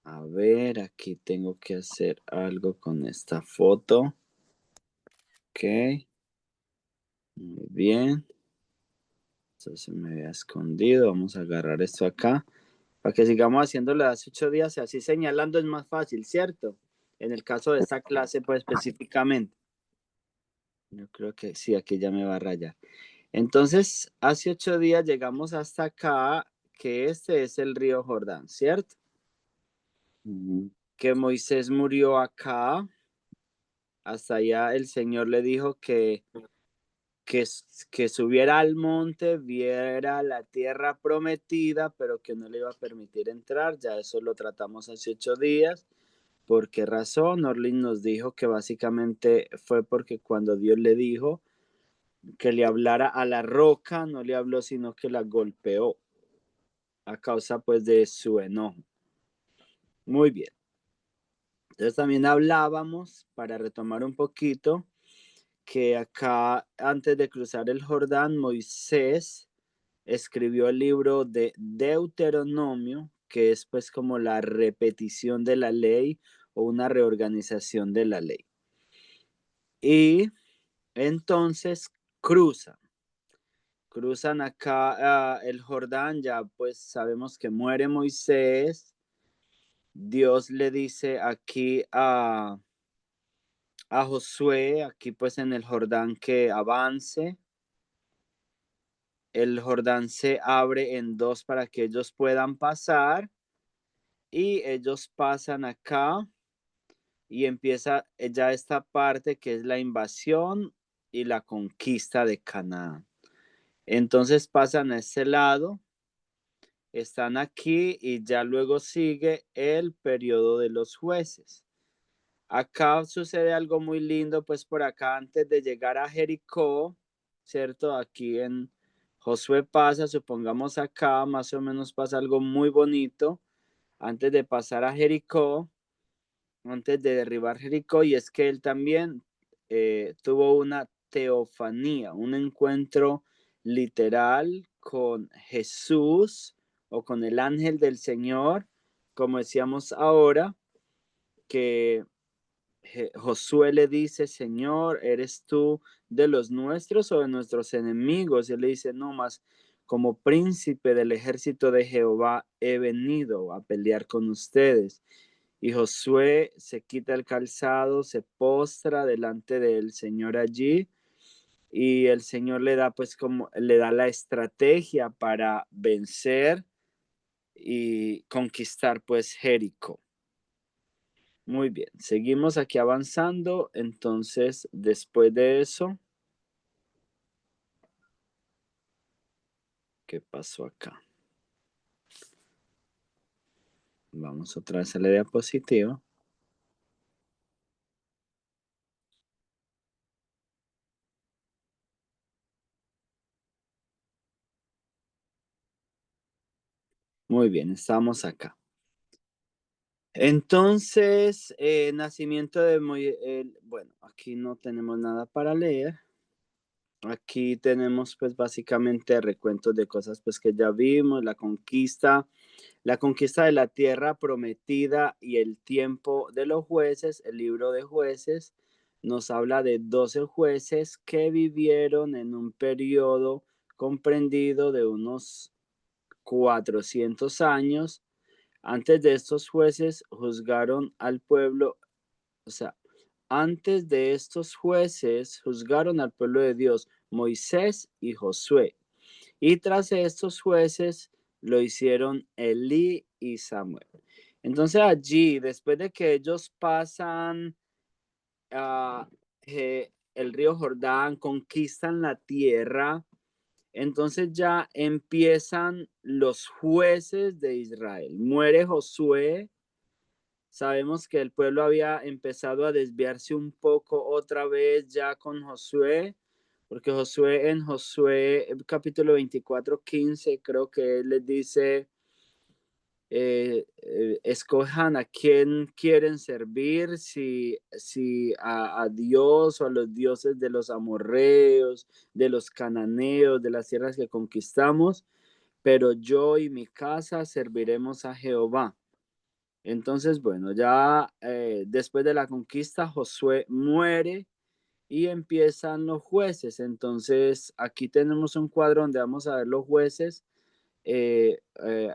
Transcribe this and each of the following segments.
A ver, aquí tengo que hacer algo con esta foto. Ok, muy bien. Esto se me había escondido. Vamos a agarrar esto acá para que sigamos haciéndolo hace 8 días y así señalando es más fácil, ¿cierto? En el caso de esta clase, pues específicamente. Yo creo que sí, aquí ya me va a rayar. Entonces, hace 8 días llegamos hasta acá, que este es el río Jordán, ¿cierto? Ujú. Que Moisés murió acá. Hasta allá el Señor le dijo que subiera al monte, viera la tierra prometida, pero que no le iba a permitir entrar. Ya eso lo tratamos hace 8 días. ¿Por qué razón? Orlin nos dijo que básicamente fue porque cuando Dios le dijo que le hablara a la roca, no le habló, sino que la golpeó a causa pues de su enojo. Muy bien. Entonces también hablábamos, para retomar un poquito, que acá antes de cruzar el Jordán, Moisés escribió el libro de Deuteronomio, que es pues como la repetición de la ley o una reorganización de la ley. Y entonces cruzan acá el Jordán, ya pues sabemos que muere Moisés. Dios le dice aquí a Josué, aquí pues en el Jordán, que avance. El Jordán se abre en dos para que ellos puedan pasar y ellos pasan acá y empieza ya esta parte que es la invasión y la conquista de Canaán. Entonces pasan a este lado, están aquí y ya luego sigue el periodo de los jueces. Acá sucede algo muy lindo, pues por acá antes de llegar a Jericó, ¿cierto? Aquí en Josué pasa, supongamos acá, más o menos pasa algo muy bonito antes de pasar a Jericó, antes de derribar Jericó, y es que él también tuvo una teofanía, un encuentro literal con Jesús o con el ángel del Señor, como decíamos ahora, que Josué le dice, Señor, ¿eres tú de los nuestros o de nuestros enemigos? Y él le dice, no más, como príncipe del ejército de Jehová he venido a pelear con ustedes. Y Josué se quita el calzado, se postra delante del Señor allí y el Señor le da pues como le da la estrategia para vencer y conquistar pues Jericó. Muy bien, seguimos aquí avanzando. Entonces, después de eso, ¿qué pasó acá? Vamos otra vez a la diapositiva. Muy bien, estamos acá. Entonces, nacimiento de Moisés, bueno, aquí no tenemos nada para leer. Aquí tenemos pues básicamente recuentos de cosas pues que ya vimos, la conquista de la tierra prometida y el tiempo de los jueces. El libro de jueces nos habla de 12 jueces que vivieron en un periodo comprendido de unos 400 años. Antes de estos jueces juzgaron al pueblo, o sea, antes de estos jueces juzgaron al pueblo de Dios Moisés y Josué. Y tras estos jueces lo hicieron Elí y Samuel. Entonces allí, después de que ellos pasan a el río Jordán, conquistan la tierra, entonces ya empiezan los jueces de Israel. Muere Josué. Sabemos que el pueblo había empezado a desviarse un poco otra vez ya con Josué, porque Josué en Josué capítulo 24:15 creo que él les dice, escojan a quién quieren servir, si a Dios o a los dioses de los amorreos, de los cananeos, de las tierras que conquistamos, pero yo y mi casa serviremos a Jehová. Entonces, bueno, ya después de la conquista, Josué muere y empiezan los jueces. Entonces, aquí tenemos un cuadro donde vamos a ver los jueces eh, eh,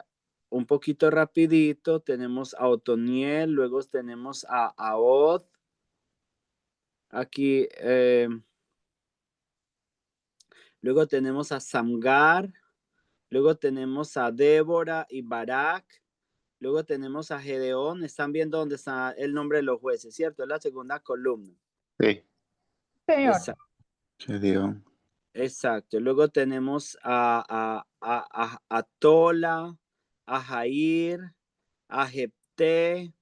un poquito rapidito. Tenemos a Otoniel, luego tenemos a Ahod. Aquí, luego tenemos a Samgar, luego tenemos a Débora y Barak, luego tenemos a Gedeón. Están viendo dónde está el nombre de los jueces, ¿cierto? Es la segunda columna. Sí, Señor. se dio. Exacto. Luego tenemos a Tola, a Jair, a Jepté,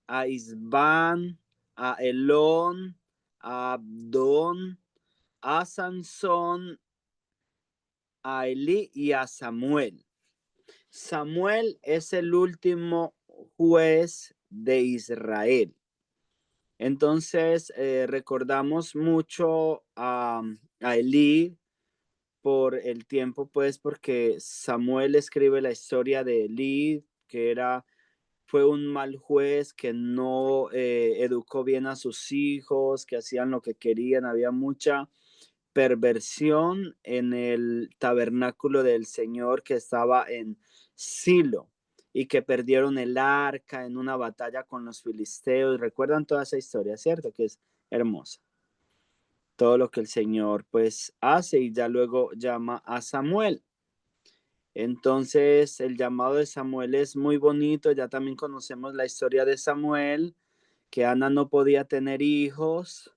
a Isbán, a Elón, a Abdón, a Sansón, a Elí y a Samuel. Samuel es el último juez de Israel. Entonces, recordamos mucho a Elí por el tiempo, pues, porque Samuel escribe la historia de Elí, que fue un mal juez, que no educó bien a sus hijos, que hacían lo que querían. Había mucha perversión en el tabernáculo del Señor que estaba en Silo, y que perdieron el arca en una batalla con los filisteos. Recuerdan toda esa historia, ¿cierto? Que es hermosa. Todo lo que el Señor pues hace, y ya luego llama a Samuel. Entonces el llamado de Samuel es muy bonito. Ya también conocemos la historia de Samuel, que Ana no podía tener hijos.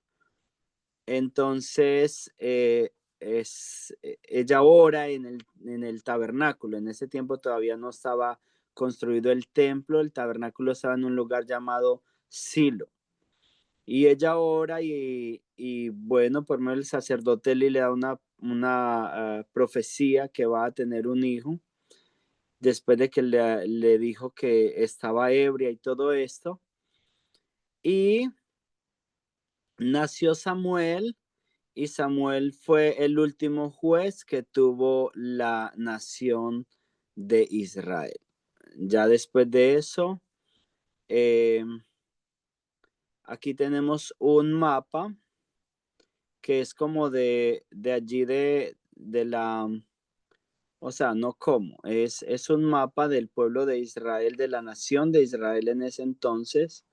Entonces ella ora en el tabernáculo. En ese tiempo todavía no estaba construido el templo. El tabernáculo estaba en un lugar llamado Silo. Y ella ora, y bueno, por medio del sacerdote Eli le da una profecía que va a tener un hijo, después de que le dijo que estaba ebria y todo esto. Y nació Samuel, y Samuel fue el último juez que tuvo la nación de Israel. Ya después de eso, eh, aquí tenemos un mapa que es como de allí de la, o sea, no como, es un mapa del pueblo de Israel, de la nación de Israel en ese entonces.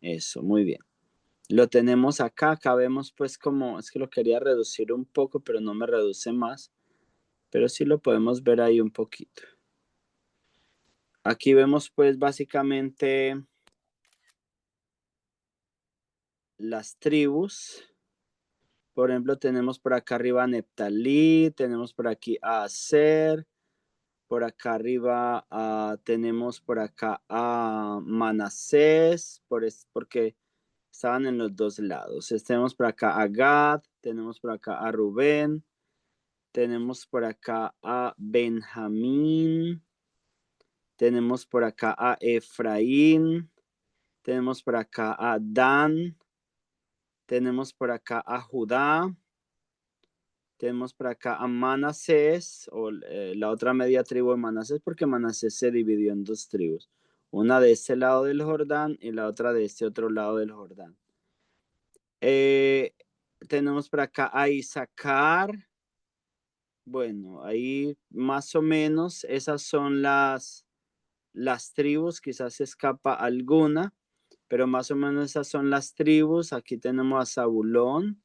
Eso, muy bien. Lo tenemos acá. Acá vemos pues como, es que lo quería reducir un poco, pero no me reduce más, pero sí lo podemos ver ahí un poquito. Aquí vemos pues básicamente las tribus. Por ejemplo, tenemos por acá arriba a Neptalí, tenemos por aquí a Aser, por acá arriba tenemos por acá a Manasés, porque estaban en los dos lados. Tenemos por acá a Gad, tenemos por acá a Rubén, tenemos por acá a Benjamín, tenemos por acá a Efraín, tenemos por acá a Dan, tenemos por acá a Judá, tenemos por acá a Manasés, o la otra media tribu de Manasés, porque Manasés se dividió en dos tribus, una de este lado del Jordán y la otra de este otro lado del Jordán. Tenemos por acá a Isaacar. Bueno, ahí más o menos esas son las tribus. Quizás se escapa alguna, pero más o menos esas son las tribus. Aquí tenemos a Zabulón,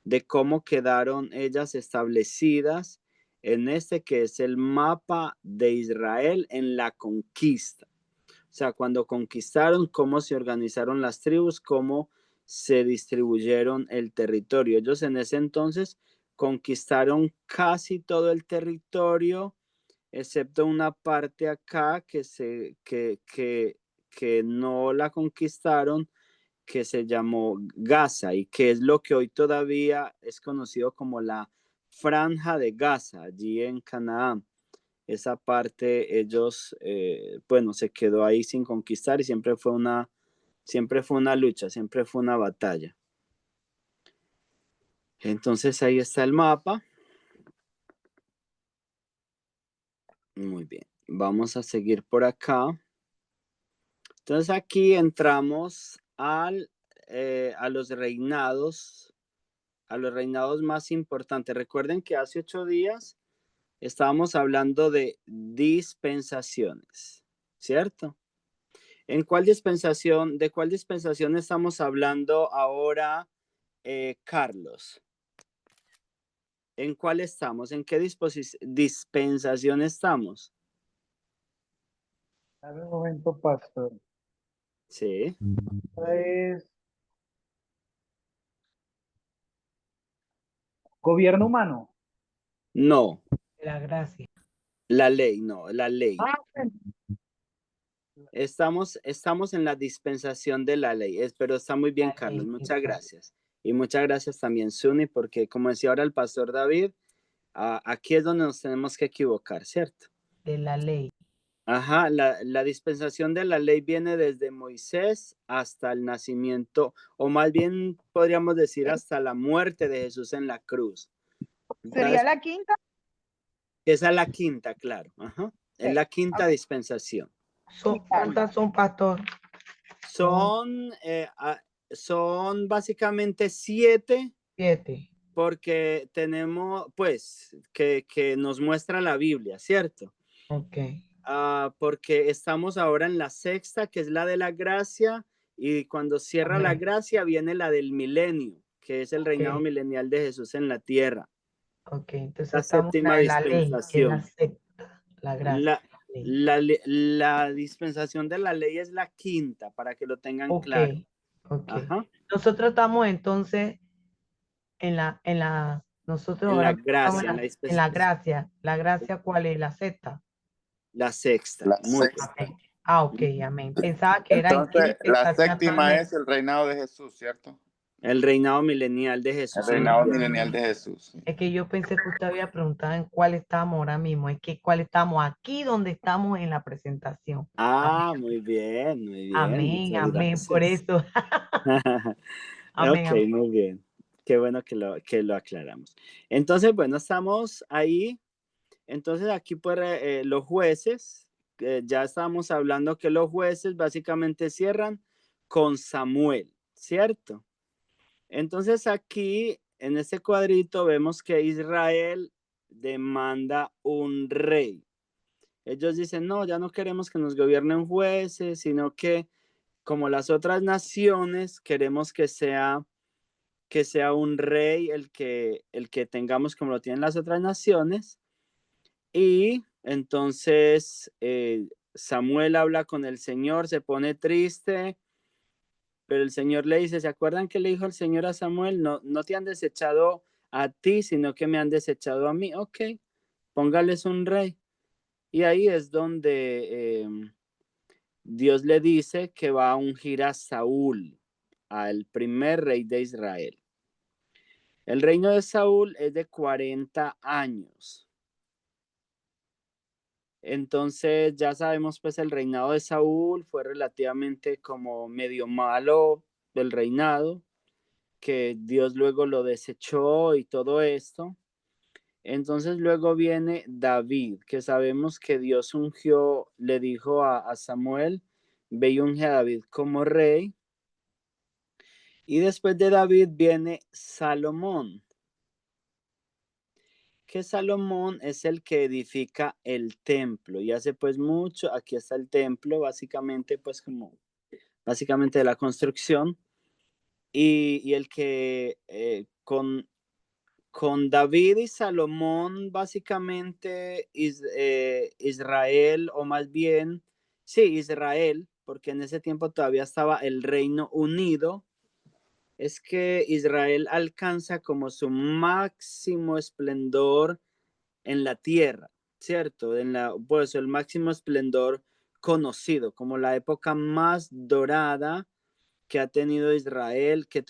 de cómo quedaron ellas establecidas en este que es el mapa de Israel en la conquista. O sea, cuando conquistaron, cómo se organizaron las tribus, cómo se distribuyeron el territorio. Ellos en ese entonces conquistaron casi todo el territorio, excepto una parte acá que no la conquistaron, que se llamó Gaza, y que es lo que hoy todavía es conocido como la Franja de Gaza, allí en Canaán. Esa parte ellos, bueno, se quedó ahí sin conquistar, y siempre fue una lucha, siempre fue una batalla. Entonces ahí está el mapa. Muy bien, vamos a seguir por acá. Entonces aquí entramos a los reinados más importantes. Recuerden que hace 8 días estábamos hablando de dispensaciones, ¿cierto? ¿De cuál dispensación estamos hablando ahora, Carlos? ¿En cuál estamos? ¿En qué dispensación estamos? Dame un momento, pastor. Sí. Esta es gobierno humano. No, La gracia. la ley, no, la ley. Ah, Estamos en la dispensación de la ley, pero está muy bien, La Carlos, ley, muchas exacto. gracias. Y muchas gracias también, Suni, porque como decía ahora el pastor David, aquí es donde nos tenemos que equivocar, ¿cierto? De la ley. Ajá, la dispensación de la ley viene desde Moisés hasta el nacimiento, o más bien podríamos decir hasta la muerte de Jesús en la cruz. ¿Sería la quinta? Esa es la quinta, claro. Ajá. Es la quinta dispensación. ¿Cuántas son, pastor? Son básicamente 7 7. porque tenemos, pues, que nos muestra la Biblia, ¿cierto? Ok. Porque estamos ahora en la sexta, que es la de la gracia, y cuando cierra la Amén. gracia viene la del milenio, que es el reinado Ok. milenial de Jesús en la tierra. Ok, entonces La estamos en séptima la ley, que es la dispensación. sexta, la gracia. La dispensación de la ley es la quinta, para que lo tengan Ok, claro. ok. Ajá. Nosotros estamos entonces nosotros En la ahora estamos gracia, en la en la dispensación. gracia. ¿La gracia cuál es? La sexta. La sexta. La Muy bien. sexta. Amén. Ok, amén. Pensaba que era en qué Entonces, la dispensación séptima actualmente. es el reinado de Jesús, ¿cierto? El reinado milenial de El Jesús en la reinado tierra. milenial de Jesús. Sí. Es que yo pensé que usted había preguntado en cuál estamos ahora mismo. Es que cuál estamos aquí donde estamos en la presentación. Ah, muy bien, muy bien. Amén, Muchas amén. Por gracias. eso. Amén, Ok, amén. muy bien. Qué bueno que lo aclaramos. Entonces, bueno, estamos ahí. Entonces, aquí pues los jueces, ya estábamos hablando que los jueces básicamente cierran con Samuel, ¿cierto? Entonces, aquí en este cuadrito vemos que Israel demanda un rey. Ellos dicen, no, ya no queremos que nos gobiernen jueces, sino que como las otras naciones, queremos que sea un rey el que tengamos como lo tienen las otras naciones. Y entonces Samuel habla con el Señor, se pone triste, pero el Señor le dice, ¿se acuerdan que le dijo el Señor a Samuel? No, no te han desechado a ti, sino que me han desechado a mí. Ok, póngales un rey. Y ahí es donde Dios le dice que va a ungir a Saúl, al primer rey de Israel. El reino de Saúl es de 40 años. Entonces ya sabemos pues el reinado de Saúl fue relativamente como medio malo del reinado, que Dios luego lo desechó y todo esto. Entonces luego viene David, que sabemos que Dios ungió, le dijo a Samuel, ve y unge a David como rey. Y después de David viene Salomón, que Salomón es el que edifica el templo y hace pues mucho, aquí está el templo, básicamente pues como, básicamente de la construcción y el que con David y Salomón básicamente Israel o más bien, sí, Israel, porque en ese tiempo todavía estaba el Reino Unido, es que Israel alcanza como su máximo esplendor en la tierra, ¿cierto? Pues el máximo esplendor conocido, como la época más dorada que ha tenido Israel, que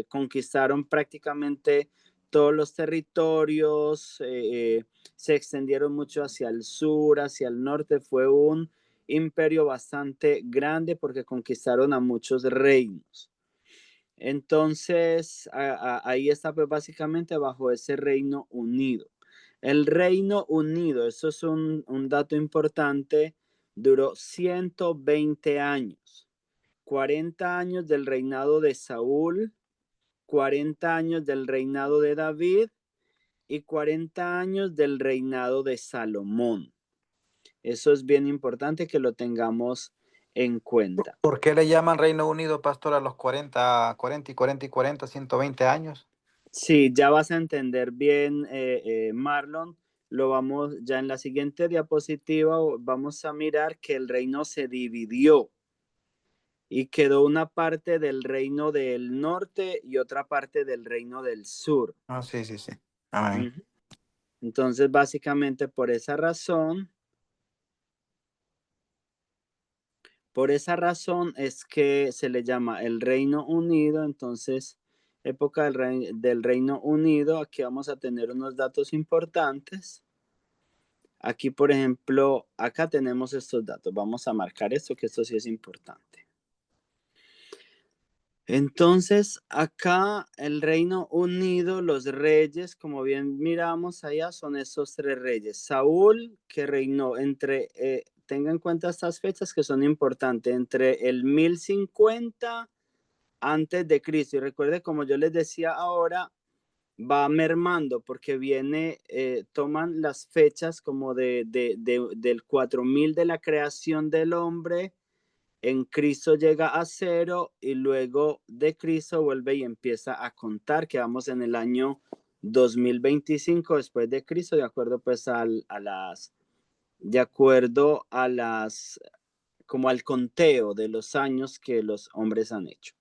conquistaron prácticamente todos los territorios, se extendieron mucho hacia el sur, hacia el norte, fue un imperio bastante grande porque conquistaron a muchos reinos. Entonces, ahí está pues básicamente bajo ese Reino Unido. El Reino Unido, eso es un dato importante duró 120 años. 40 años del reinado de Saúl, 40 años del reinado de David y 40 años del reinado de Salomón. Eso es bien importante que lo tengamos en cuenta. ¿Por qué le llaman Reino Unido, pastor, a los 40, 40 y 40 y 40, 120 años? Sí, ya vas a entender bien, Marlon. Lo vamos, ya en la siguiente diapositiva vamos a mirar que el reino se dividió y quedó una parte del reino del norte y otra parte del reino del sur. Ah, sí. Amén. Ujú. Entonces, básicamente por esa razón es que se le llama el Reino Unido. Entonces, época del Reino Unido, aquí vamos a tener unos datos importantes. Aquí, por ejemplo, acá tenemos estos datos. Vamos a marcar esto, que esto sí es importante. Entonces, acá el Reino Unido, los reyes, como bien miramos allá, son esos 3 reyes. Saúl, que reinó tenga en cuenta estas fechas que son importantes, entre el 1050 antes de Cristo. Y recuerde, como yo les decía ahora, va mermando porque toman las fechas como del 4000 de la creación del hombre. En Cristo llega a 0 y luego de Cristo vuelve y empieza a contar, que vamos en el año 2025 después de Cristo, de acuerdo pues como al conteo de los años que los hombres han hecho.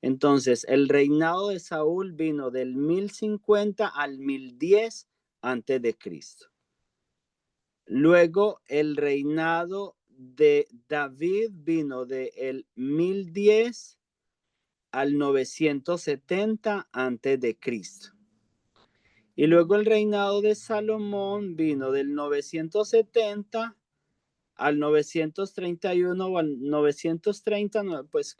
Entonces, el reinado de Saúl vino del 1050 al 1010 antes de Cristo. Luego, el reinado de David vino del 1010 al 970 antes de Cristo. Y luego el reinado de Salomón vino del 970 al 931 o al 930, pues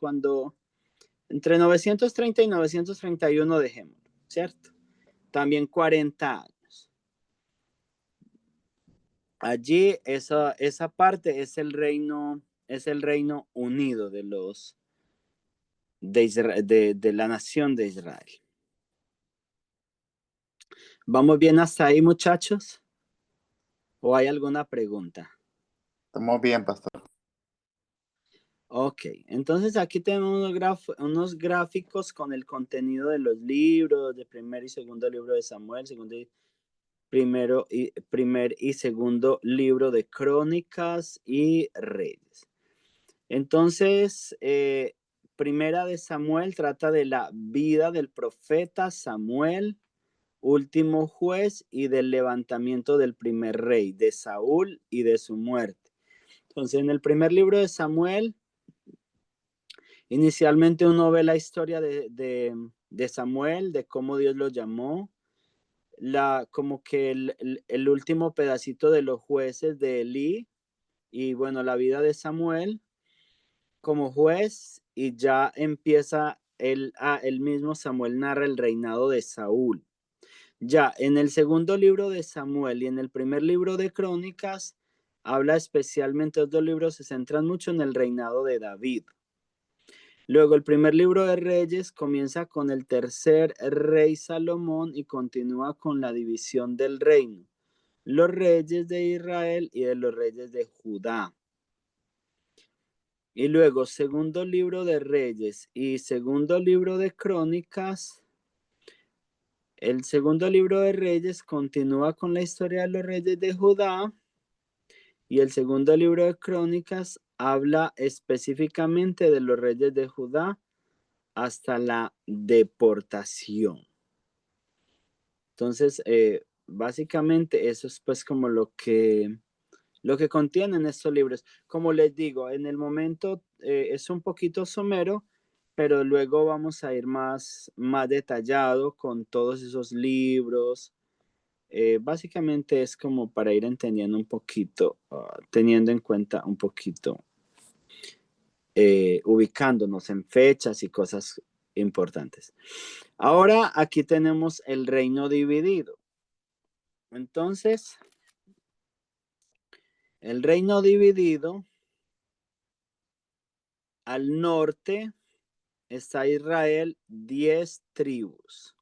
entre 930 y 931 dejémoslo, ¿cierto? También 40 años. Allí esa parte es el reino unido de la nación de Israel. ¿Vamos bien hasta ahí, muchachos? ¿O hay alguna pregunta? Estamos bien, pastor. Ok, entonces aquí tenemos unos gráficos con el contenido de los libros, de primer y segundo libro de Samuel, primer y segundo libro de Crónicas y Reyes. Entonces, primera de Samuel trata de la vida del profeta Samuel, último juez, y del levantamiento del primer rey, de Saúl y de su muerte. Entonces, en el primer libro de Samuel, inicialmente uno ve la historia de Samuel, de cómo Dios lo llamó, como que el último pedacito de los jueces de Elí, y bueno, la vida de Samuel como juez, y ya empieza el mismo Samuel narra el reinado de Saúl. Ya en el segundo libro de Samuel y en el primer libro de Crónicas, habla especialmente, los 2 libros se centran mucho en el reinado de David. Luego el primer libro de Reyes comienza con el tercer rey Salomón y continúa con la división del reino, los reyes de Israel y de los reyes de Judá. Y luego segundo libro de Reyes y segundo libro de Crónicas. El segundo libro de Reyes continúa con la historia de los reyes de Judá y el segundo libro de Crónicas habla específicamente de los reyes de Judá hasta la deportación. Entonces, básicamente eso es pues como lo que contienen estos libros. Como les digo, en el momento es un poquito somero, pero luego vamos a ir más detallado con todos esos libros. Básicamente es como para ir entendiendo un poquito, teniendo en cuenta un poquito, ubicándonos en fechas y cosas importantes. Ahora aquí tenemos el reino dividido. Entonces, El reino dividido, al norte está Israel, 10 tribus.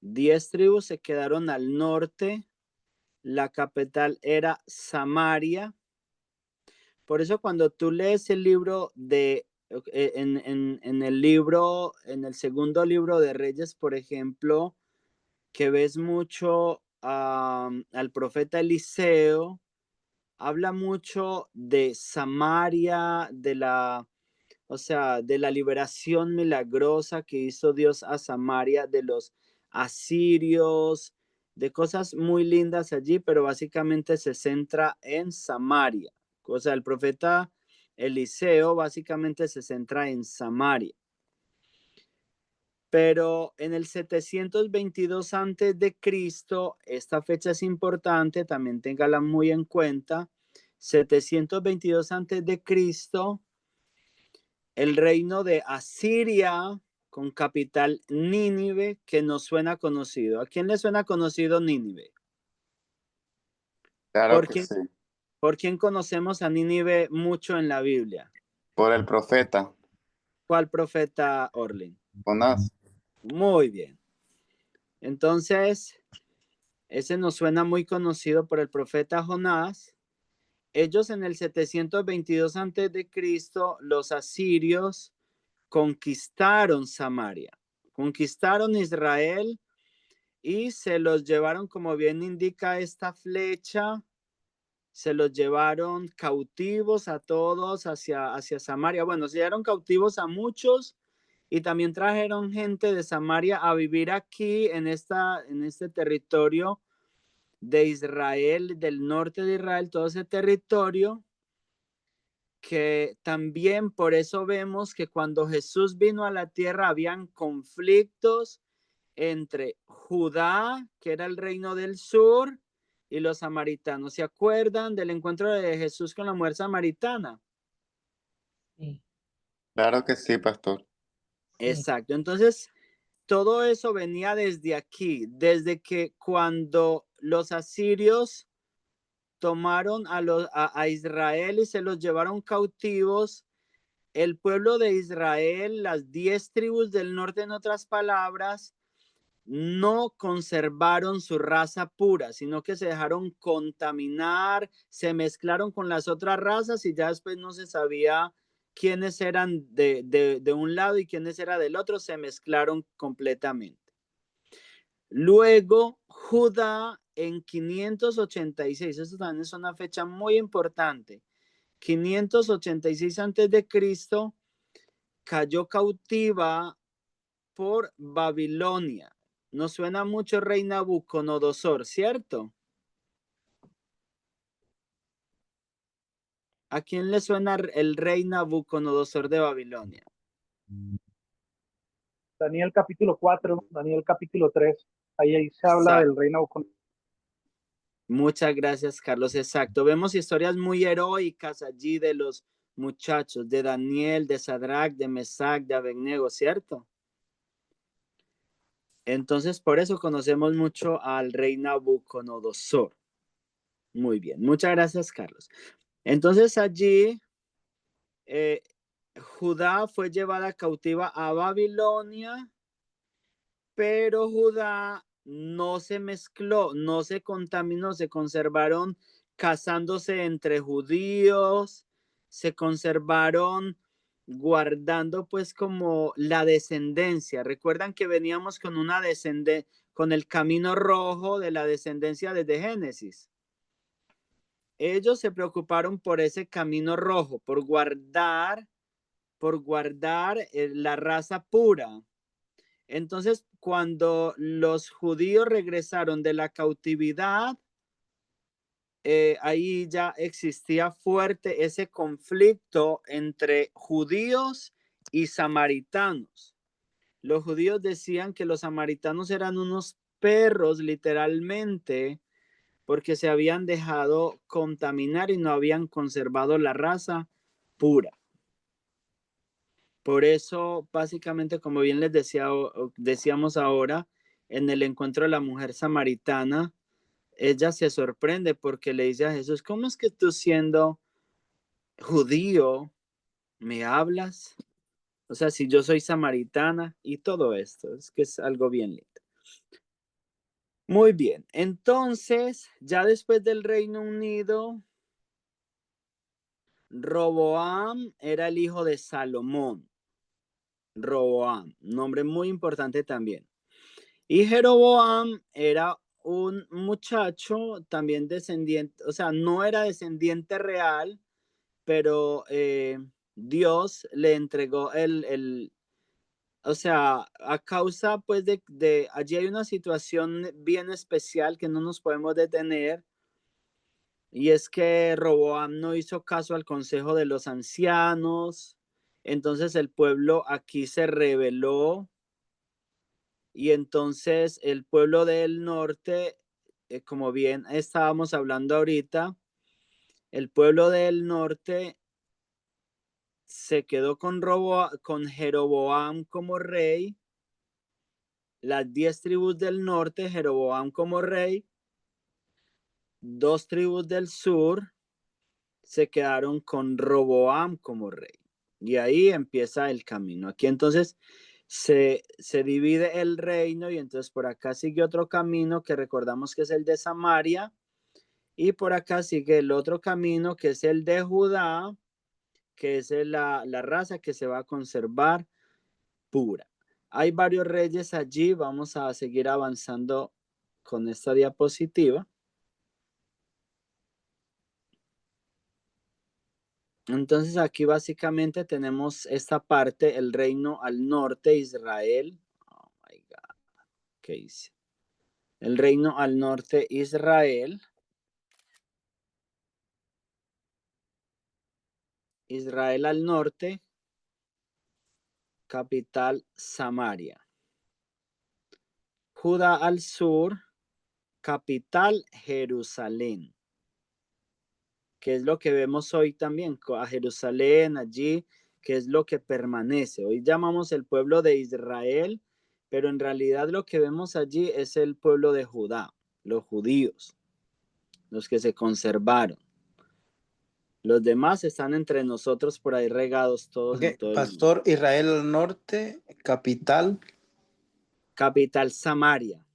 10 tribus se quedaron al norte. La capital era Samaria. Por eso cuando tú lees el libro de, en el libro, en el segundo libro de Reyes, por ejemplo, que ves mucho al profeta Eliseo, habla mucho de Samaria, o sea, de la liberación milagrosa que hizo Dios a Samaria de los asirios, de cosas muy lindas allí, pero básicamente se centra en Samaria. O sea, el profeta Eliseo básicamente se centra en Samaria. Pero en el 722 antes de Cristo, esta fecha es importante, también téngala muy en cuenta. 722 antes de Cristo, el reino de Asiria con capital Nínive, que nos suena conocido. ¿A quién le suena conocido Nínive? Claro ¿Por que quién, sí. por quién conocemos a Nínive mucho en la Biblia? Por el profeta ¿Cuál profeta, Orlin? Jonás. Muy bien. Entonces, ese nos suena muy conocido por el profeta Jonás. Ellos en el 722 antes de Cristo, los asirios conquistaron Samaria, conquistaron Israel y se los llevaron, como bien indica esta flecha, se los llevaron cautivos a todos hacia Samaria. Bueno, se llevaron cautivos a muchos y también trajeron gente de Samaria a vivir aquí en este territorio de Israel, del norte de Israel, todo ese territorio, que también por eso vemos que cuando Jesús vino a la tierra habían conflictos entre Judá, que era el reino del sur, y los samaritanos. ¿Se acuerdan del encuentro de Jesús con la mujer samaritana? Sí, Claro que sí, pastor. sí. Exacto. Entonces, todo eso venía desde aquí, desde que cuando los asirios tomaron a Israel y se los llevaron cautivos, el pueblo de Israel, las 10 tribus del norte, en otras palabras, no conservaron su raza pura, sino que se dejaron contaminar, se mezclaron con las otras razas y ya después no se sabía quiénes eran de un lado y quiénes eran del otro, se mezclaron completamente. Luego, Judá en 586, eso también es una fecha muy importante, 586 antes de Cristo, cayó cautiva por Babilonia. Nos suena mucho rey Nabucodonosor, ¿cierto? ¿A quién le suena el rey Nabucodonosor de Babilonia? Daniel capítulo 4, Daniel capítulo 3. Ahí se habla Exacto. del rey Nabucodonosor. Muchas gracias, Carlos. Exacto. Vemos historias muy heroicas allí de los muchachos, de Daniel, de Sadrach, de Mesac, de Abednego, ¿cierto? Entonces, por eso conocemos mucho al rey Nabucodonosor. Muy bien. Muchas gracias, Carlos. Entonces, allí Judá fue llevada cautiva a Babilonia, pero Judá no se mezcló, no se contaminó, se conservaron casándose entre judíos, se conservaron guardando pues como la descendencia. Recuerdan que veníamos con una descendencia, con el camino rojo de la descendencia desde Génesis. Ellos se preocuparon por ese camino rojo, por guardar la raza pura. Entonces, cuando los judíos regresaron de la cautividad, ahí ya existía fuerte ese conflicto entre judíos y samaritanos. Los judíos decían que los samaritanos eran unos perros, literalmente, porque se habían dejado contaminar y no habían conservado la raza pura. Por eso, básicamente, como bien decíamos ahora, en el encuentro de la mujer samaritana, ella se sorprende porque le dice a Jesús, ¿cómo es que tú siendo judío me hablas? O sea, si yo soy samaritana y todo esto, es que es algo bien lindo. Muy bien, entonces, ya después del Reino Unido, Roboam era el hijo de Salomón. Roboam, nombre muy importante también. Y Jeroboam era un muchacho también descendiente, o sea, no era descendiente real, pero Dios le entregó o sea, a causa pues de allí hay una situación bien especial que no nos podemos detener, y es que Roboam no hizo caso al consejo de los ancianos, entonces el pueblo aquí se rebeló, y entonces el pueblo del norte, como bien estábamos hablando ahorita, el pueblo del norte se quedó con Jeroboam como rey, las 10 tribus del norte, Jeroboam como rey, 2 tribus del sur se quedaron con Roboam como rey. Y ahí empieza el camino. Aquí entonces se divide el reino, y entonces por acá sigue otro camino que recordamos que es el de Samaria, y por acá sigue el otro camino que es el de Judá, que es la raza que se va a conservar pura. Hay varios reyes allí, vamos a seguir avanzando con esta diapositiva. Entonces aquí básicamente tenemos esta parte, el reino al norte, Israel. Oh my God, ¿qué hice? El reino al norte, Israel. Israel al norte, capital Samaria. Judá al sur, capital Jerusalén, que es lo que vemos hoy también, a Jerusalén allí, que es lo que permanece. Hoy llamamos el pueblo de Israel, pero en realidad lo que vemos allí es el pueblo de Judá, los judíos, los que se conservaron. Los demás están entre nosotros por ahí regados todos en Ok, todo el mundo. Pastor, Israel al norte, capital. Capital Samaria.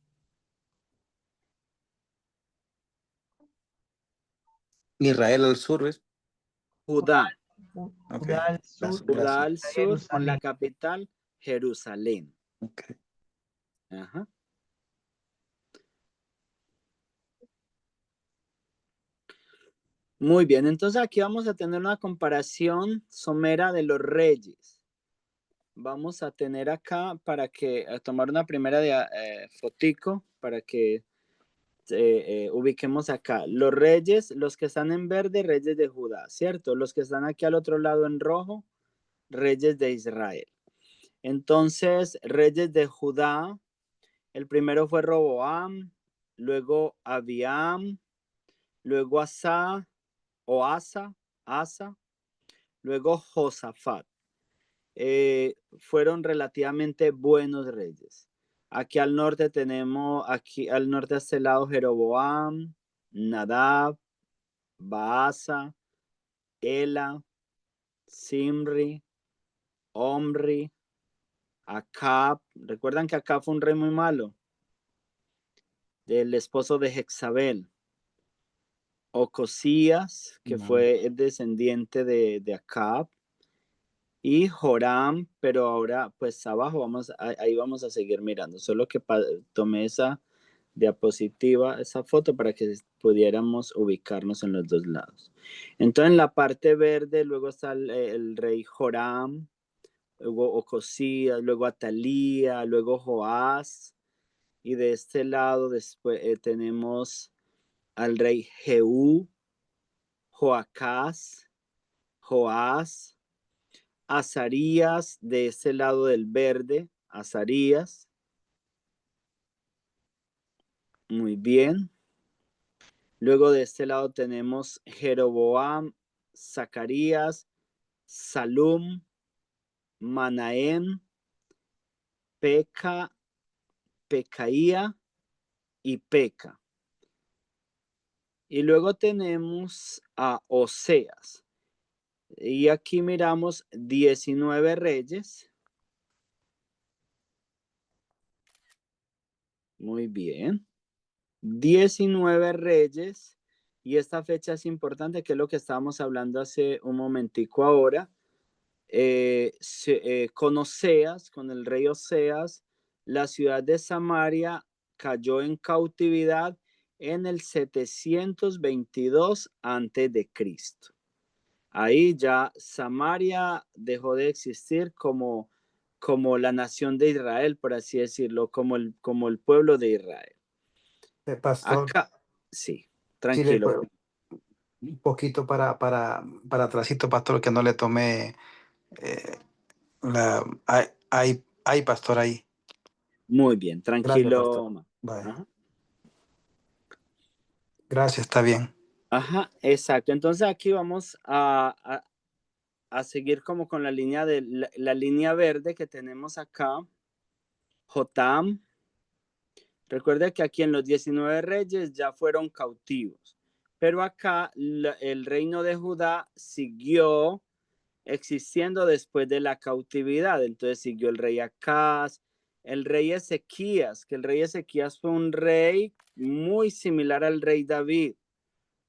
Israel al sur, ¿ves? Judá. Ok, Judá al sur, Judá al gracias. sur, con la Jerusalén. capital Jerusalén. Ok. Ajá. Muy bien, entonces aquí vamos a tener una comparación somera de los reyes. Vamos a tener acá para que tomar una primera fotico para que ubiquemos acá. Los reyes, los que están en verde, reyes de Judá, ¿cierto? Los que están aquí al otro lado en rojo, reyes de Israel. Entonces, reyes de Judá, el primero fue Roboam, luego Abiam, luego Asa, luego Josafat. Fueron relativamente buenos reyes. Aquí al norte tenemos, aquí al norte a este lado, Jeroboam, Nadab, Baasa, Ela, Simri, Omri, Acab. ¿Recuerdan que Acab fue un rey muy malo? Del esposo de Jezabel. Ocosías, que fue descendiente de Acab, y Joram, pero ahora pues abajo ahí vamos a seguir mirando, solo que tomé esa diapositiva, esa foto para que pudiéramos ubicarnos en los dos lados. Entonces en la parte verde luego está el rey Joram, luego Ocosías, luego Atalía, luego Joás, y de este lado después tenemos al rey Jehú, Joacás, Joás, Azarías, de este lado del verde, Azarías. Muy bien. Luego de este lado tenemos Jeroboam, Zacarías, Salum, Manaén, Peca, Pecaía y Peca. Y luego tenemos a Oseas. Y aquí miramos 19 reyes. Muy bien. 19 reyes. Y esta fecha es importante, que es lo que estábamos hablando hace un momentico ahora. Con Oseas, con el rey Oseas, la ciudad de Samaria cayó en cautividad en el 722 antes de Cristo. Ahí ya Samaria dejó de existir como la nación de Israel, por así decirlo, como el pueblo de Israel. Pastor, Acá, sí, sí, tranquilo. un poquito para atrásito, pastor, que no le tomé hay, pastor, ahí. Muy bien, Gracias, pastor. tranquilo. Vale. Ajá. Gracias, está bien. Ajá, exacto. Entonces aquí vamos a seguir como con la línea de la línea verde que tenemos acá. Jotam. Recuerda que aquí en los 19 reyes ya fueron cautivos, pero acá el reino de Judá siguió existiendo después de la cautividad. Entonces siguió el rey Acaz, el rey Ezequías, que el rey Ezequías fue un rey muy similar al rey David.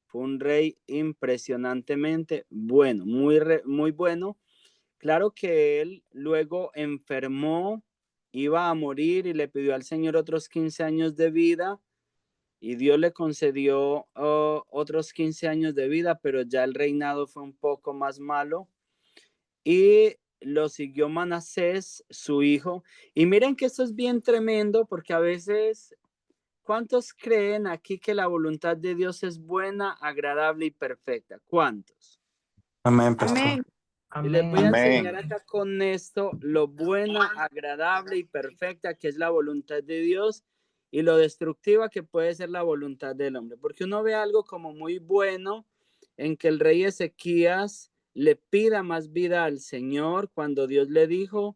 Fue un rey impresionantemente bueno, muy bueno. Claro que él luego enfermó, iba a morir y le pidió al Señor otros 15 años de vida y Dios le concedió otros 15 años de vida, pero ya el reinado fue un poco más malo y lo siguió Manasés, su hijo. Y miren que esto es bien tremendo porque a veces, ¿cuántos creen aquí que la voluntad de Dios es buena, agradable y perfecta? ¿Cuántos? Amén, pastor. Amén. Y les voy a Amén. enseñar acá con esto lo buena, agradable y perfecta que es la voluntad de Dios y lo destructiva que puede ser la voluntad del hombre. Porque uno ve algo como muy bueno en que el rey Ezequías le pida más vida al Señor cuando Dios le dijo,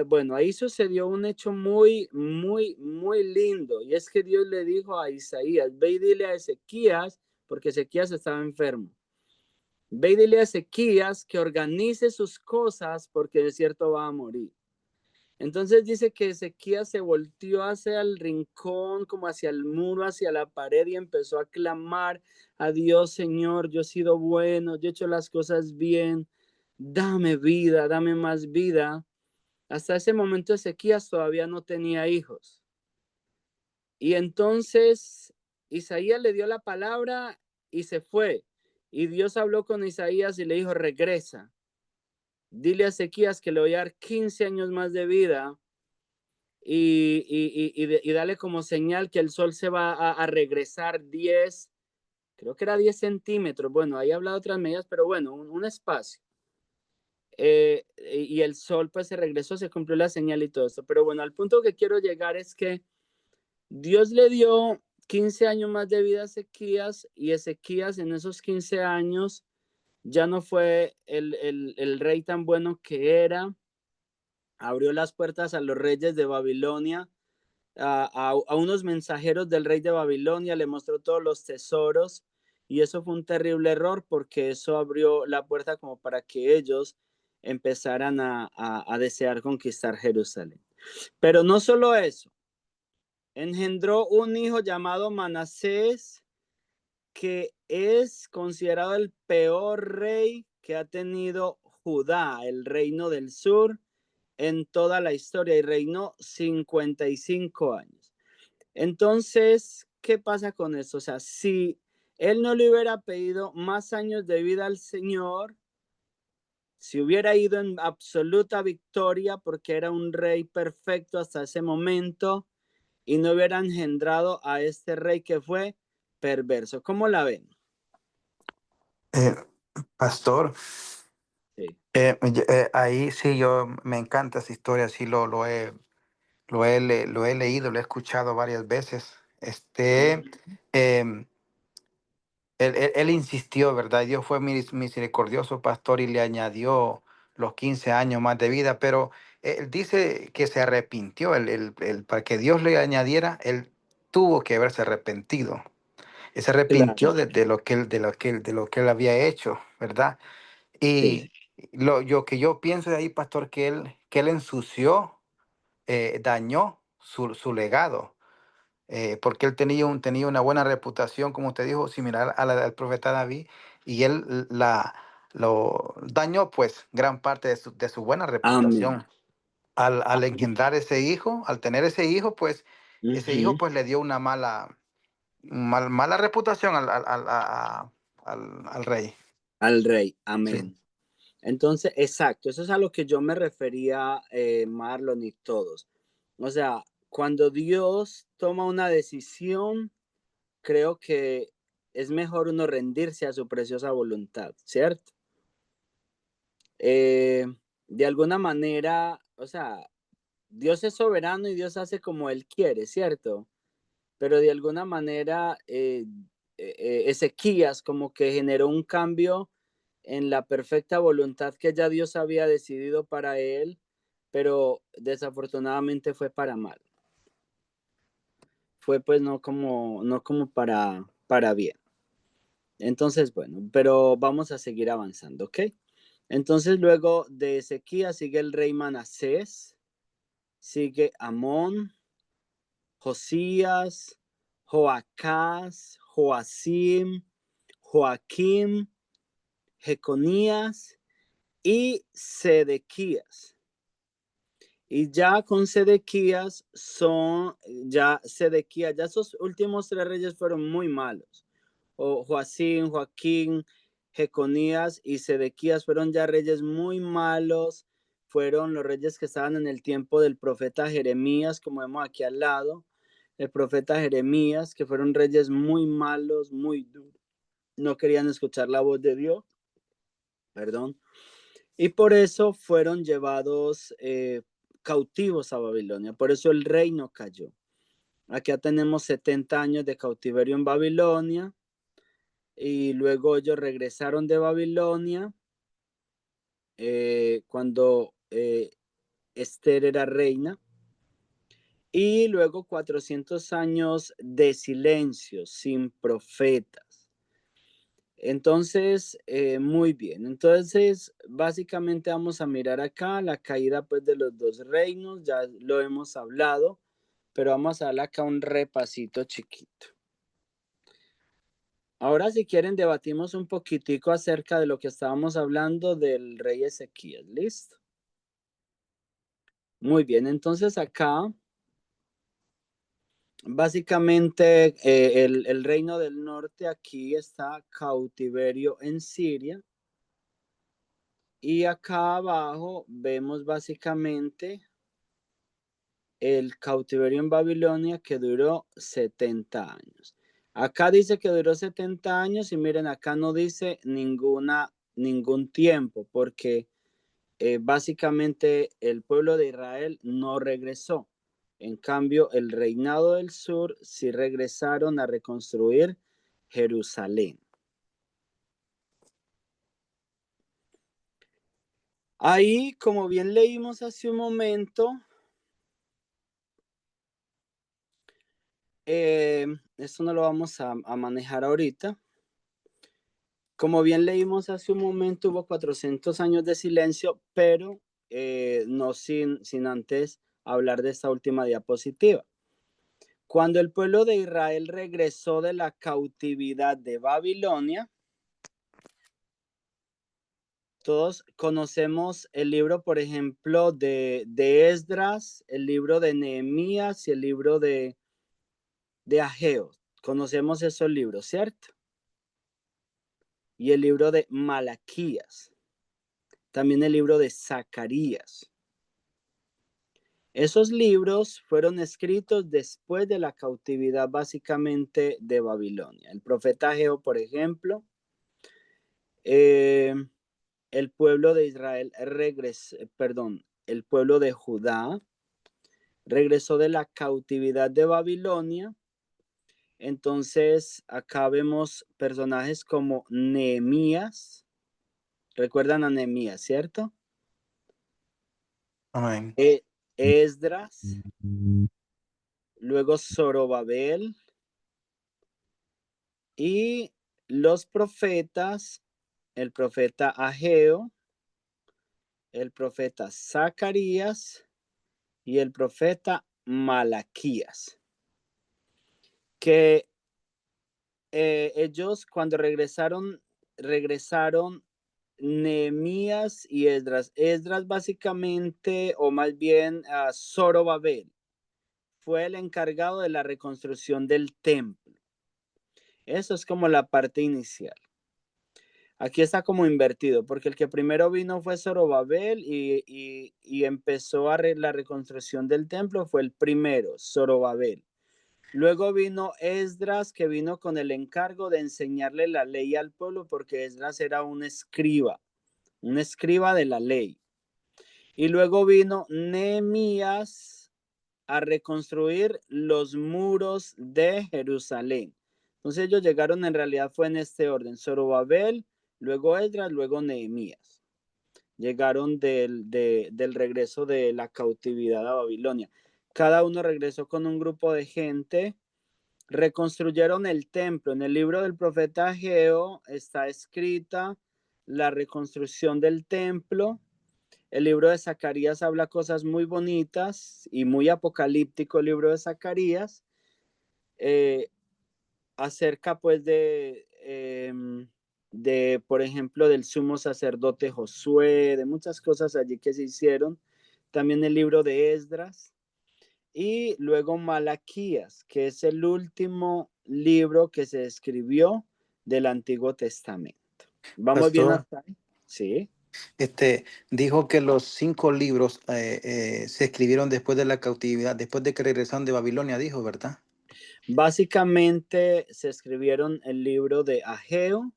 bueno, ahí sucedió un hecho muy, muy, muy lindo y es que Dios le dijo a Isaías, ve y dile a Ezequías, porque Ezequías estaba enfermo. Ve y dile a Ezequías que organice sus cosas porque de cierto va a morir. Entonces dice que Ezequías se volteó hacia el rincón, como hacia el muro, hacia la pared y empezó a clamar a Dios, Señor, yo he sido bueno, yo he hecho las cosas bien, dame vida, dame más vida. Hasta ese momento Ezequías todavía no tenía hijos. Y entonces Isaías le dio la palabra y se fue. Y Dios habló con Isaías y le dijo, regresa. Dile a Ezequías que le voy a dar 15 años más de vida y dale como señal que el sol se va a regresar 10, creo que era 10 centímetros. Bueno, ahí he hablado otras medidas, pero bueno, un espacio. Y el sol pues se regresó, se cumplió la señal y todo esto. Pero bueno, al punto que quiero llegar es que Dios le dio 15 años más de vida a Ezequías y Ezequías en esos 15 años ya no fue el rey tan bueno que era. Abrió las puertas a los reyes de Babilonia, a unos mensajeros del rey de Babilonia, le mostró todos los tesoros y eso fue un terrible error porque eso abrió la puerta como para que ellos empezaran a desear conquistar Jerusalén. Pero no solo eso, engendró un hijo llamado Manasés, que es considerado el peor rey que ha tenido Judá, el reino del sur, en toda la historia, y reinó 55 años. Entonces, ¿qué pasa con eso? O sea, si él no le hubiera pedido más años de vida al Señor, si hubiera ido en absoluta victoria porque era un rey perfecto hasta ese momento y no hubiera engendrado a este rey que fue perverso. ¿Cómo la ven? Pastor, Sí. ahí sí yo me encanta esa historia, sí lo he leído, lo he escuchado varias veces. Em, él insistió, ¿verdad? Dios fue misericordioso, pastor, y le añadió los 15 años más de vida, pero él dice que se arrepintió, para que Dios le añadiera, él tuvo que haberse arrepentido. Él se arrepintió de lo que él había hecho, ¿verdad? Sí. Y yo pienso de ahí, pastor, que él ensució, dañó su legado, porque él tenía una buena reputación, como usted dijo, similar a la del profeta David, y él lo dañó, pues, gran parte de su buena Amén. reputación. Al engendrar ese hijo, al tener ese hijo, pues, ese hijo, Ujú. pues, le dio una mala reputación al rey. Al rey. Sí. Amén. Entonces, exacto, eso es a lo que yo me refería, Marlon y todos. O sea, cuando Dios toma una decisión, creo que es mejor uno rendirse a su preciosa voluntad, ¿cierto? De alguna manera, o sea, Dios es soberano y Dios hace como Él quiere, ¿cierto? Pero de alguna manera, Ezequías como que generó un cambio en la perfecta voluntad que ya Dios había decidido para él, pero desafortunadamente fue para mal. Fue pues no como para bien. Entonces, bueno, pero vamos a seguir avanzando, ¿ok? Entonces, luego de Ezequías sigue el rey Manasés, sigue Amón, Josías, Joacás, Joacim, Joaquim, Jeconías y Sedequías. Y ya con Sedequías ya esos últimos 3 reyes fueron muy malos. Joacim, Joaquín, Jeconías y Sedequías fueron ya reyes muy malos. Fueron los reyes que estaban en el tiempo del profeta Jeremías, como vemos aquí al lado. El profeta Jeremías, que fueron reyes muy malos, muy duros. No querían escuchar la voz de Dios. Perdón. Y por eso fueron llevados cautivos a Babilonia. Por eso el reino cayó. Aquí ya tenemos 70 años de cautiverio en Babilonia. Y luego ellos regresaron de Babilonia cuando Esther era reina. Y luego 400 años de silencio, sin profetas. Entonces, muy bien. Entonces, básicamente vamos a mirar acá la caída pues de los 2 reinos. Ya lo hemos hablado, pero vamos a darle acá un repasito chiquito. Ahora, si quieren, debatimos un poquitico acerca de lo que estábamos hablando del rey Ezequías. ¿Listo? Muy bien. Entonces, acá, básicamente, el reino del norte aquí está cautiverio en Siria. Y acá abajo vemos básicamente el cautiverio en Babilonia que duró 70 años. Acá dice que duró 70 años y miren, acá no dice ningún tiempo porque básicamente el pueblo de Israel no regresó. En cambio, el reinado del sur sí regresaron a reconstruir Jerusalén. Ahí, como bien leímos hace un momento, esto no lo vamos a manejar ahorita. Como bien leímos hace un momento, hubo 400 años de silencio, pero no sin antes hablar de esta última diapositiva. Cuando el pueblo de Israel regresó de la cautividad de Babilonia, todos conocemos el libro, por ejemplo, de Esdras, el libro de Nehemías y el libro de Ageo. Conocemos esos libros, ¿cierto? Y el libro de Malaquías, también el libro de Zacarías. Esos libros fueron escritos después de la cautividad básicamente de Babilonia. El profeta Ageo, por ejemplo, el pueblo de Israel el pueblo de Judá regresó de la cautividad de Babilonia. Entonces acá vemos personajes como Nehemías. ¿Recuerdan a Nehemías, cierto? Amén. Esdras, luego Zorobabel, Y los profetas, el profeta Ageo, el profeta Zacarías y el profeta Malaquías, que ellos cuando regresaron Nehemías y Esdras. Esdras básicamente, o más bien Zorobabel, fue el encargado de la reconstrucción del templo. Eso es como la parte inicial. Aquí está como invertido, porque el que primero vino fue Zorobabel y empezó la reconstrucción del templo, fue el primero, Zorobabel. Luego vino Esdras, que vino con el encargo de enseñarle la ley al pueblo, porque Esdras era un escriba de la ley. Y luego vino Nehemías a reconstruir los muros de Jerusalén. Entonces ellos llegaron, en realidad fue en este orden: Zorobabel, luego Esdras, luego Nehemías. Llegaron del regreso de la cautividad a Babilonia. Cada uno regresó con un grupo de gente. Reconstruyeron el templo. En el libro del profeta Ageo está escrita la reconstrucción del templo. El libro de Zacarías habla cosas muy bonitas y muy apocalíptico, el libro de Zacarías, acerca pues por ejemplo, del sumo sacerdote Josué, de muchas cosas allí que se hicieron. También el libro de Esdras. Y luego Malaquías, que es el último libro que se escribió del Antiguo Testamento. ¿Vamos bien Pastor, hasta ahí? Sí. dijo que los 5 libros se escribieron después de la cautividad, después de que regresaron de Babilonia, dijo, ¿verdad? Básicamente se escribieron el libro de Ageo,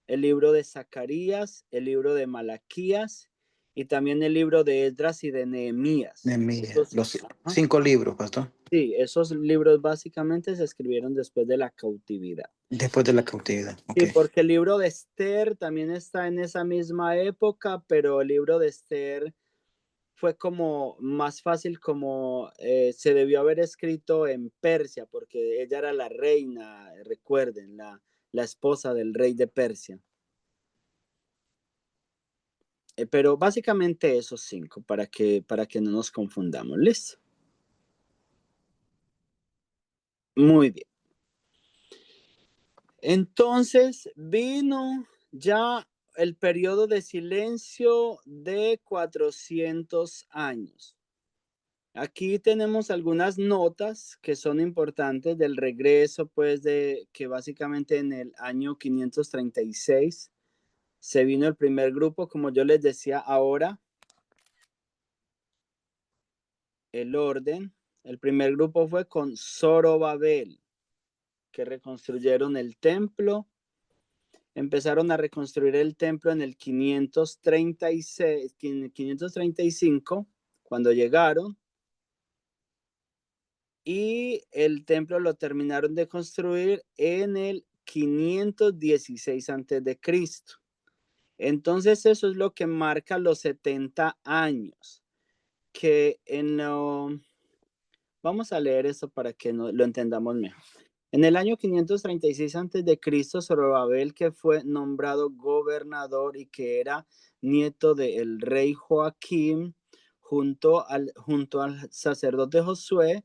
el libro de Zacarías, el libro de Malaquías y también el libro de Esdras y de Nehemías. Nehemías, los 5 libros, pastor, Sí, esos libros básicamente se escribieron después de la cautividad. después de la cautividad. Sí, Okay. porque el libro de Esther también está en esa misma época, pero el libro de Esther fue como más fácil, como se debió haber escrito en Persia, porque ella era la reina, recuerden, la esposa del rey de Persia. Pero básicamente esos 5, para que no nos confundamos. ¿Listo? Muy bien. Entonces vino ya el periodo de silencio de 400 años. Aquí tenemos algunas notas que son importantes del regreso, pues, que básicamente en el año 536 se vino el primer grupo, como yo les decía ahora, el orden. El primer grupo fue con Zorobabel, que reconstruyeron el templo. Empezaron a reconstruir el templo en el 535, cuando llegaron. Y el templo lo terminaron de construir en el 516 a.C. Entonces eso es lo que marca los 70 años. Vamos a leer eso para que lo entendamos mejor. En el año 536 a.C., Zorobabel, que fue nombrado gobernador y que era nieto del rey Joaquín, junto al sacerdote Josué,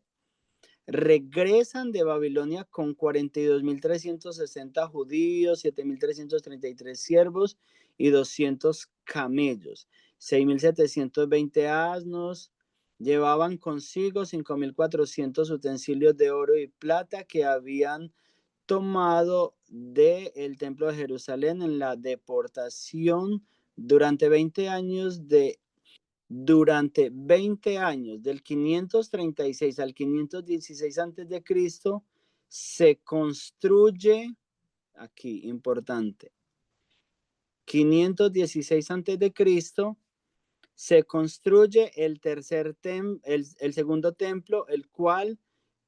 regresan de Babilonia con 42.360 judíos, 7.333 siervos y 200 camellos, 6.720 asnos. Llevaban consigo 5.400 utensilios de oro y plata que habían tomado del templo de Jerusalén en la deportación durante 20 años, del 536 al 516 a.C., se construye, aquí importante, 516 a.C., se construye el segundo templo, el cual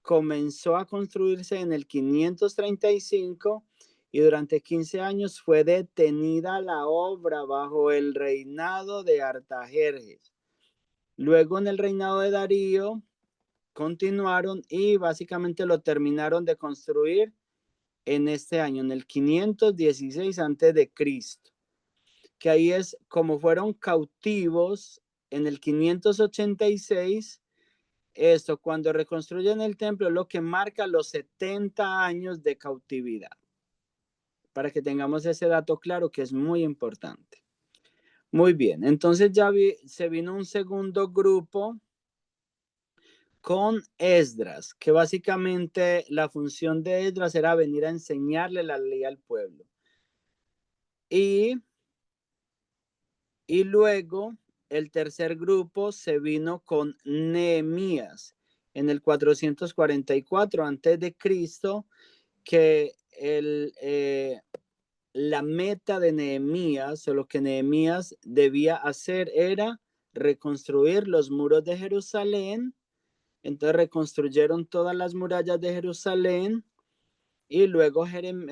comenzó a construirse en el 535 y durante 15 años fue detenida la obra bajo el reinado de Artajerjes. Luego en el reinado de Darío continuaron y básicamente lo terminaron de construir en este año, en el 516 antes de Cristo, que ahí es como fueron cautivos en el 586. Esto, cuando reconstruyen el templo, lo que marca los 70 años de cautividad. Para que tengamos ese dato claro, que es muy importante. Muy bien, entonces ya se vino un segundo grupo con Esdras, que básicamente la función de Esdras era venir a enseñarle la ley al pueblo. Y luego el tercer grupo se vino con Nehemías en el 444 antes de Cristo, que la meta de Nehemías, o lo que Nehemías debía hacer, era reconstruir los muros de Jerusalén. Entonces reconstruyeron todas las murallas de Jerusalén y luego el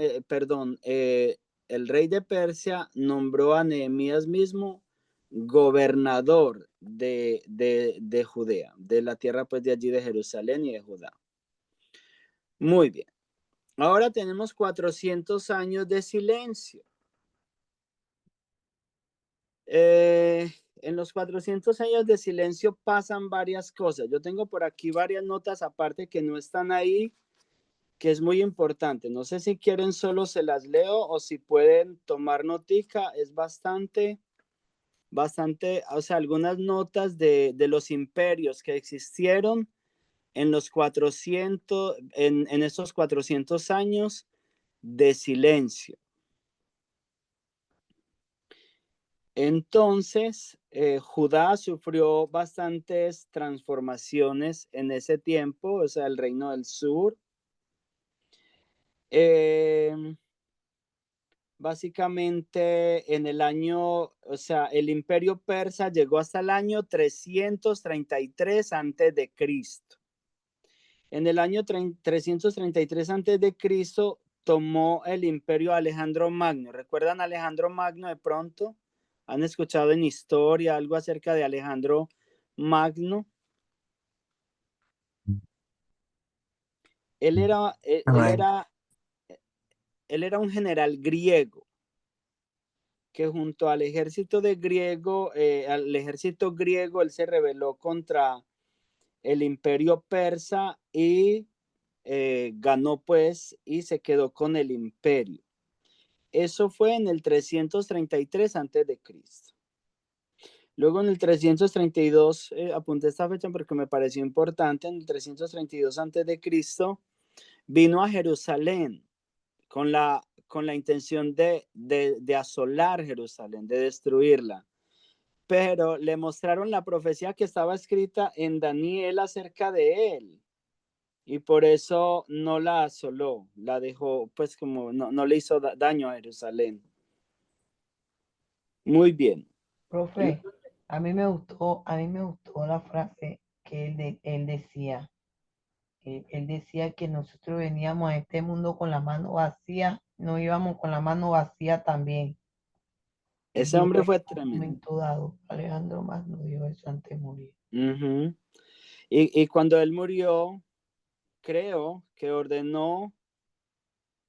rey de Persia nombró a Nehemías mismo gobernador de Judea, de la tierra pues de allí de Jerusalén y de Judá. Muy bien. Ahora tenemos 400 años de silencio. En los 400 años de silencio pasan varias cosas. Yo tengo por aquí varias notas aparte que no están ahí, que es muy importante. No sé si quieren solo se las leo o si pueden tomar notica. Es bastante, o sea, algunas notas de los imperios que existieron en los 400, en esos 400 años de silencio. Entonces, Judá sufrió bastantes transformaciones en ese tiempo, o sea, el reino del sur. Básicamente en el año, o sea, el imperio persa llegó hasta el año 333 antes de Cristo. En el año 333 antes de Cristo tomó el imperio Alejandro Magno. ¿Recuerdan a Alejandro Magno de pronto? ¿Han escuchado en historia algo acerca de Alejandro Magno? Él era un general griego que junto al ejército griego, él se rebeló contra el imperio persa y ganó pues y se quedó con el imperio. Eso fue en el 333 antes de Cristo. Luego en el 332, apunté esta fecha porque me pareció importante, en el 332 antes de Cristo, vino a Jerusalén con la intención de asolar Jerusalén, de destruirla. Pero le mostraron la profecía que estaba escrita en Daniel acerca de él. Y por eso no la asoló, la dejó, pues como no le hizo daño a Jerusalén. Muy bien. Profe, a mí me gustó la frase que él decía. Él decía que nosotros veníamos a este mundo con la mano vacía, no íbamos con la mano vacía también. Ese hombre fue tremendo. Momento dado, Alejandro Magno dijo eso antes de morir. Y cuando él murió, creo que ordenó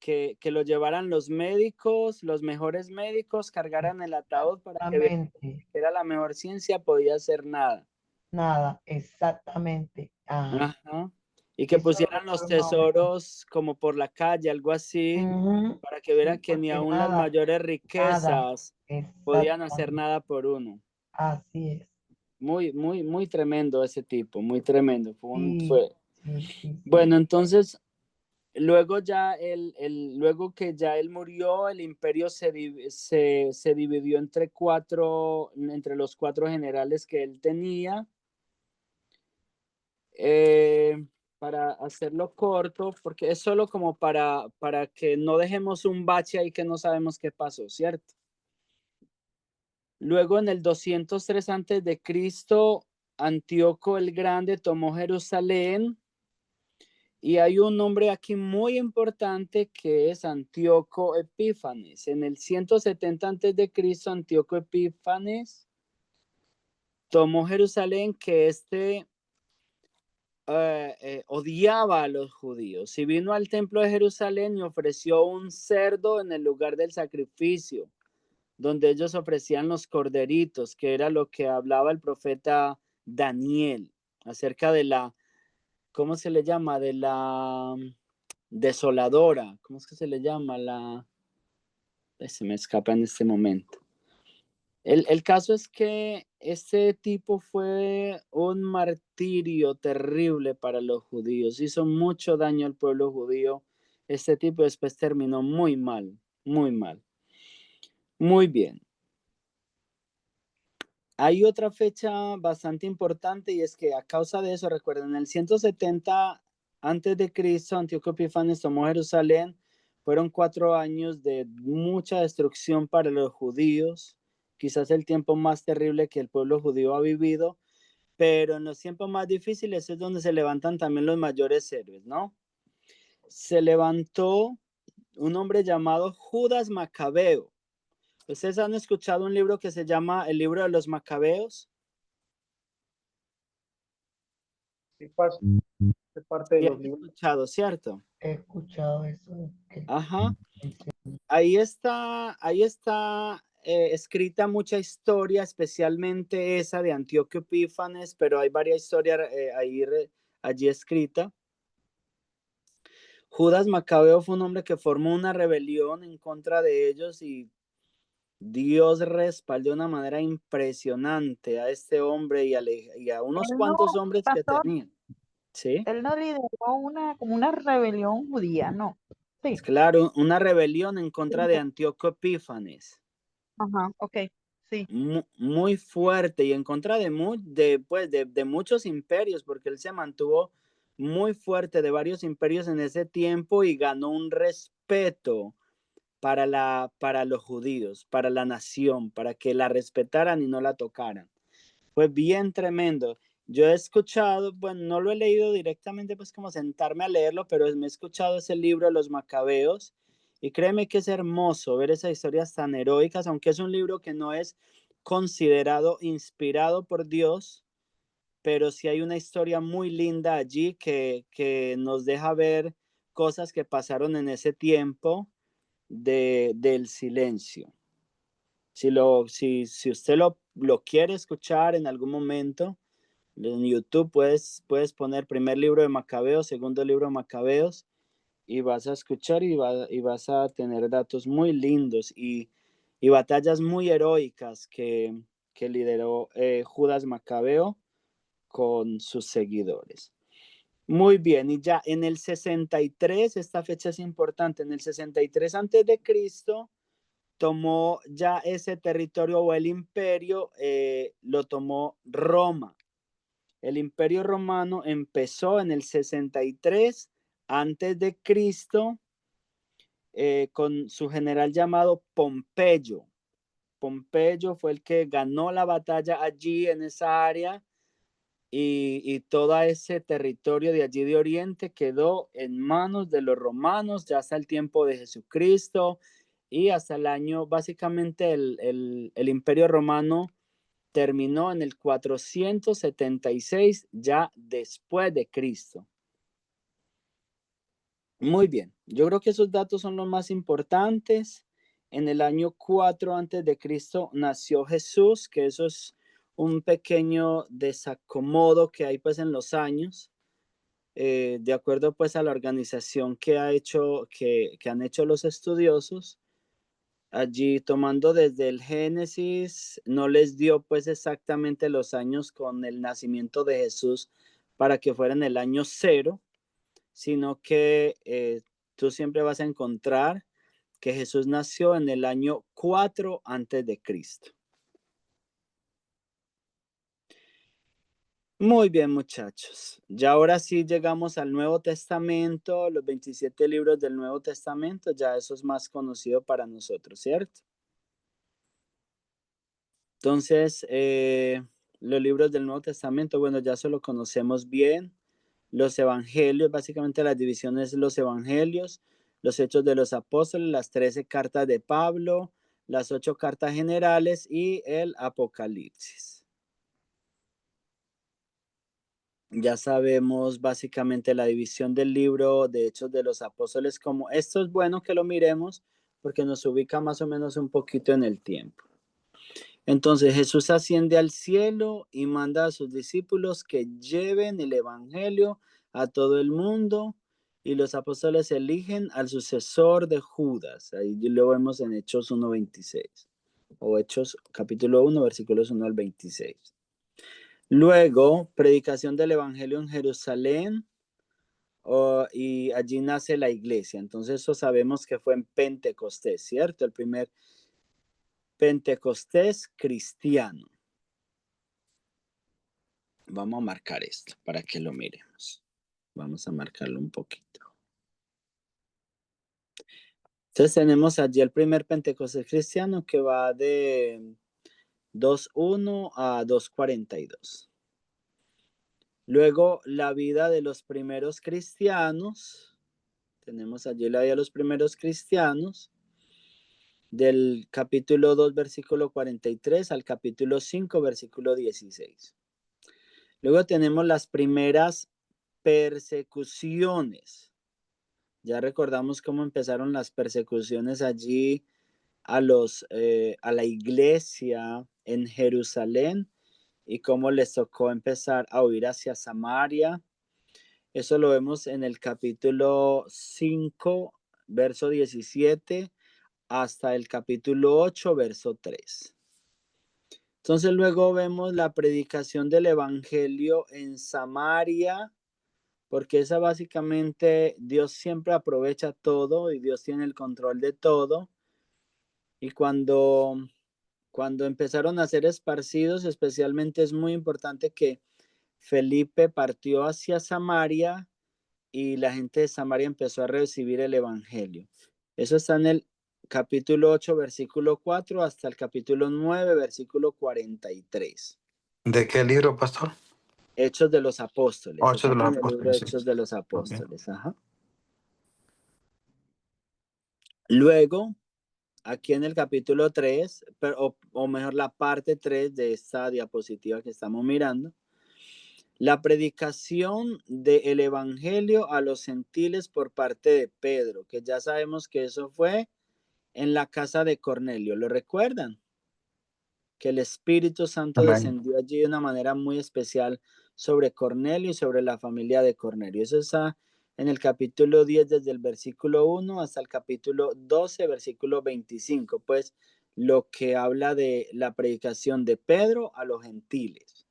que lo llevaran los médicos, los mejores médicos, cargaran el ataúd para que vean que era la mejor ciencia, podía hacer nada. Nada, exactamente. Ajá. Y que pusieran los tesoros como por la calle, algo así, para que vieran que ni aún las mayores riquezas podían hacer nada por uno. Así es. Muy, muy, muy tremendo ese tipo, muy tremendo. Sí. Bueno, entonces, luego luego que ya él murió, el imperio se dividió entre los cuatro generales que él tenía. Para hacerlo corto, porque es solo como para que no dejemos un bache ahí que no sabemos qué pasó, ¿cierto? Luego en el 203 antes de Cristo, Antíoco el Grande tomó Jerusalén y hay un nombre aquí muy importante que es Antíoco Epífanes. En el 170 antes de Cristo, Antíoco Epífanes tomó Jerusalén, que odiaba a los judíos y vino al templo de Jerusalén y ofreció un cerdo en el lugar del sacrificio, donde ellos ofrecían los corderitos, que era lo que hablaba el profeta Daniel acerca de la, ¿cómo se le llama? De la desoladora, ¿cómo es que se le llama? Se me escapa en este momento. El caso es que este tipo fue un martirio terrible para los judíos, hizo mucho daño al pueblo judío. Este tipo después terminó muy mal, muy mal. Muy bien. Hay otra fecha bastante importante y es que a causa de eso, recuerden, en el 170 antes de Cristo, Antíoco Epífanes tomó Jerusalén. Fueron 4 años de mucha destrucción para los judíos, quizás el tiempo más terrible que el pueblo judío ha vivido, pero en los tiempos más difíciles es donde se levantan también los mayores héroes, ¿no? Se levantó un hombre llamado Judas Macabeo. ¿Ustedes han escuchado un libro que se llama El libro de los Macabeos? Sí, es parte de Sí, los han libros. escuchado, ¿cierto? He escuchado eso. Ajá. Ahí está escrita mucha historia, especialmente esa de Antíoco Epífanes, pero hay varias historias allí escrita. Judas Macabeo fue un hombre que formó una rebelión en contra de ellos y Dios respaldó de una manera impresionante a este hombre y a unos Él no, cuantos hombres que pastor, tenían. ¿Sí? él no lideró como una rebelión judía, no. Sí. Claro, una rebelión en contra de Sí. Antíoco Epífanes. Ajá, ok, sí. Muy fuerte y en contra de muchos imperios, porque él se mantuvo muy fuerte de varios imperios en ese tiempo y ganó un respeto para los judíos, para la nación, para que la respetaran y no la tocaran. Fue bien tremendo. Yo he escuchado, bueno, no lo he leído directamente, pues como sentarme a leerlo, pero me he escuchado ese libro de los Macabeos y créeme que es hermoso ver esas historias tan heroicas, aunque es un libro que no es considerado inspirado por Dios, pero sí hay una historia muy linda allí que nos deja ver cosas que pasaron en ese tiempo del silencio. Si usted lo quiere escuchar en algún momento, en YouTube puedes poner primer libro de Macabeos, segundo libro de Macabeos, y vas a escuchar y vas a tener datos muy lindos y batallas muy heroicas que lideró Judas Macabeo con sus seguidores. Muy bien, y ya en el 63, esta fecha es importante, en el 63 antes de Cristo, tomó ya ese territorio o el imperio, lo tomó Roma. El imperio romano empezó en el 63 antes de Cristo con su general llamado Pompeyo. Pompeyo fue el que ganó la batalla allí en esa área y todo ese territorio de allí de Oriente quedó en manos de los romanos ya hasta el tiempo de Jesucristo y hasta el año, básicamente el imperio romano terminó en el 476 ya después de Cristo. Muy bien, yo creo que esos datos son los más importantes. En el año 4 antes de Cristo nació Jesús, que eso es un pequeño desacomodo que hay pues en los años, de acuerdo pues a la organización que han hecho los estudiosos. Allí tomando desde el Génesis, no les dio pues exactamente los años con el nacimiento de Jesús para que fuera en el año 0, sino que tú siempre vas a encontrar que Jesús nació en el año 4 antes de Cristo. Muy bien, muchachos. Ya ahora sí llegamos al Nuevo Testamento, los 27 libros del Nuevo Testamento, ya eso es más conocido para nosotros, ¿cierto? Entonces, los libros del Nuevo Testamento, bueno, ya se lo conocemos bien. Los evangelios, básicamente las divisiones, los evangelios, los hechos de los apóstoles, las 13 cartas de Pablo, las 8 cartas generales y el Apocalipsis. Ya sabemos básicamente la división del libro de Hechos de los Apóstoles. Como esto es bueno que lo miremos porque nos ubica más o menos un poquito en el tiempo. Entonces Jesús asciende al cielo y manda a sus discípulos que lleven el evangelio a todo el mundo, y los apóstoles eligen al sucesor de Judas. Ahí lo vemos en Hechos 1:26 o Hechos capítulo 1 versículos 1 al 26. Luego, predicación del evangelio en Jerusalén, y allí nace la iglesia. Entonces eso sabemos que fue en Pentecostés, ¿cierto? El primer Pentecostés cristiano. Vamos a marcar esto para que lo miremos. Vamos a marcarlo un poquito. Entonces tenemos allí el primer Pentecostés cristiano que va de 2:1 a 2:42. Luego la vida de los primeros cristianos. Tenemos allí la vida de los primeros cristianos. Del capítulo 2, versículo 43 al capítulo 5, versículo 16. Luego tenemos las primeras persecuciones. Ya recordamos cómo empezaron las persecuciones allí a la iglesia en Jerusalén y cómo les tocó empezar a huir hacia Samaria. Eso lo vemos en el capítulo 5, verso 17, hasta el capítulo 8, verso 3. Entonces luego vemos la predicación del evangelio en Samaria, porque esa básicamente Dios siempre aprovecha todo y Dios tiene el control de todo. Y cuando empezaron a ser esparcidos, especialmente es muy importante que Felipe partió hacia Samaria y la gente de Samaria empezó a recibir el evangelio. Eso está en el capítulo 8, versículo 4 hasta el capítulo 9, versículo 43. ¿De qué libro, pastor? Hechos de los Apóstoles. Hechos de los Estamos en el libro de Apóstoles. Hechos de los Okay. Apóstoles. Ajá. Luego, aquí en el capítulo 3, o mejor la parte 3 de esta diapositiva que estamos mirando, la predicación del evangelio a los gentiles por parte de Pedro, que ya sabemos que eso fue en la casa de Cornelio. ¿Lo recuerdan? Que el Espíritu Santo Amén. descendió allí de una manera muy especial sobre Cornelio y sobre la familia de Cornelio. Eso está en el capítulo 10, desde el versículo 1 hasta el capítulo 12, versículo 25, pues lo que habla de la predicación de Pedro a los gentiles.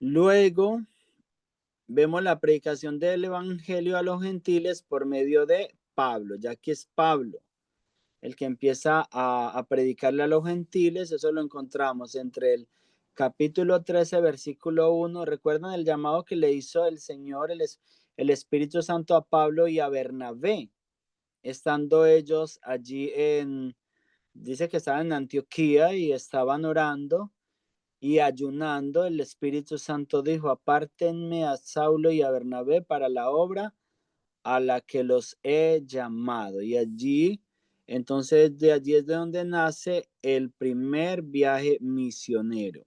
Luego vemos la predicación del evangelio a los gentiles por medio de Pablo, ya que es Pablo el que empieza a predicarle a los gentiles. Eso lo encontramos entre el capítulo 13, versículo 1. ¿Recuerdan el llamado que le hizo el Señor, el Espíritu Santo a Pablo y a Bernabé? Estando ellos allí dice que estaban en Antioquía y estaban orando y ayunando. El Espíritu Santo dijo: apártenme a Saulo y a Bernabé para la obra a la que los he llamado. Y allí, entonces de allí es de donde nace el primer viaje misionero,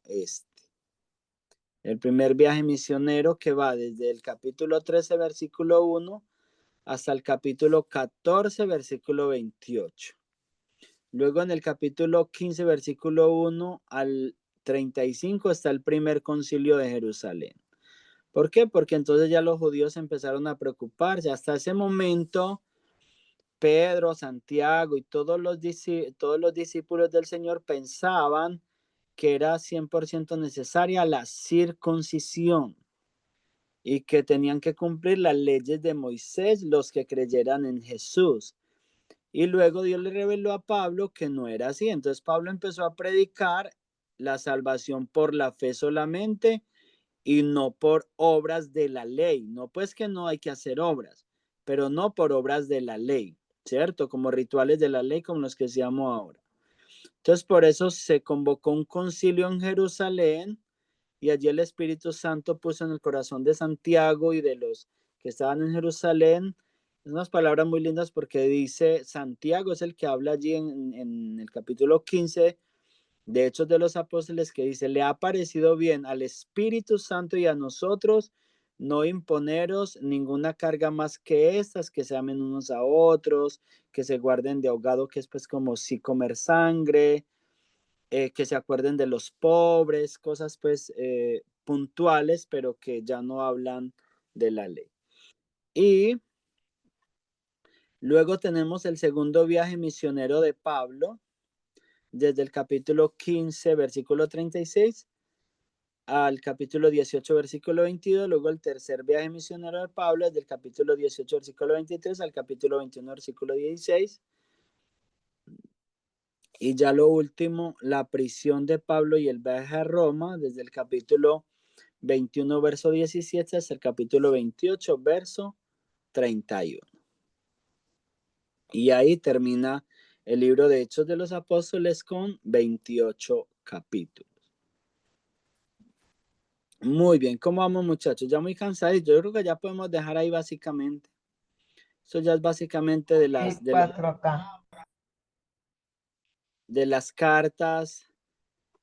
el primer viaje misionero que va desde el capítulo 13, versículo 1 hasta el capítulo 14, versículo 28. Luego en el capítulo 15, versículo 1 al 35 está el primer concilio de Jerusalén. ¿Por qué? Porque entonces ya los judíos empezaron a preocuparse. Hasta ese momento, Pedro, Santiago y todos los discípulos del Señor pensaban que era 100% necesaria la circuncisión y que tenían que cumplir las leyes de Moisés los que creyeran en Jesús. Y luego Dios le reveló a Pablo que no era así. Entonces Pablo empezó a predicar la salvación por la fe solamente y no por obras de la ley. No, pues que no hay que hacer obras, pero no por obras de la ley, ¿cierto? Como rituales de la ley como los que decíamos ahora. Entonces por eso se convocó un concilio en Jerusalén y allí el Espíritu Santo puso en el corazón de Santiago y de los que estaban en Jerusalén unas palabras muy lindas, porque dice, Santiago es el que habla allí en el capítulo 15, de Hechos de los Apóstoles, que dice, le ha parecido bien al Espíritu Santo y a nosotros no imponeros ninguna carga más que estas, que se amen unos a otros, que se guarden de ahogado, que es pues como si comer sangre, que se acuerden de los pobres, cosas pues puntuales, pero que ya no hablan de la ley. Y luego tenemos el segundo viaje misionero de Pablo, desde el capítulo 15, versículo 36, al capítulo 18, versículo 22, luego el tercer viaje misionero de Pablo, desde el capítulo 18, versículo 23, al capítulo 21, versículo 16, y ya lo último, la prisión de Pablo y el viaje a Roma, desde el capítulo 21, verso 17, hasta el capítulo 28, verso 31. Y ahí termina el libro de Hechos de los Apóstoles con 28 capítulos. Muy bien, ¿cómo vamos, muchachos? Ya muy cansados. Yo creo que ya podemos dejar ahí básicamente. Eso ya es básicamente de las cartas,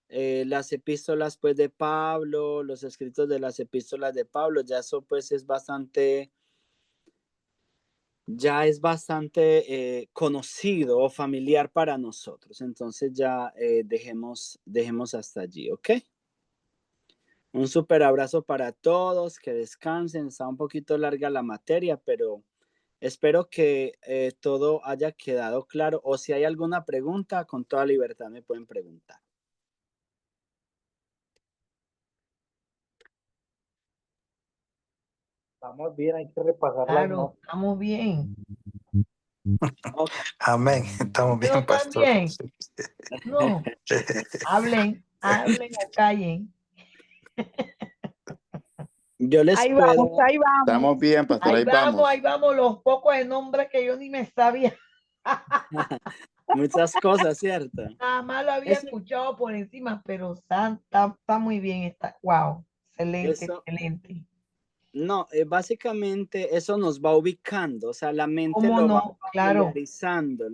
las epístolas pues de Pablo, los escritos de las epístolas de Pablo. Ya eso pues es bastante conocido o familiar para nosotros. Entonces ya dejemos hasta allí, ¿ok? Un súper abrazo para todos, que descansen. Está un poquito larga la materia, pero espero que todo haya quedado claro, o si hay alguna pregunta, con toda libertad me pueden preguntar. Estamos bien, hay que repasarla. Claro, estamos bien. Okay. Amén. Estamos bien, ¿No están pastor. bien? No, hablen o callen. Yo les Ahí puedo... vamos, ahí vamos. Estamos bien, pastor, Ahí vamos, los pocos de nombres que yo ni me sabía. Muchas cosas, ¿cierto? Nada más lo había escuchado por encima, pero está muy bien. Wow, excelente. No, básicamente eso nos va ubicando, o sea, la mente ¿Cómo lo va no? Claro. familiarizando,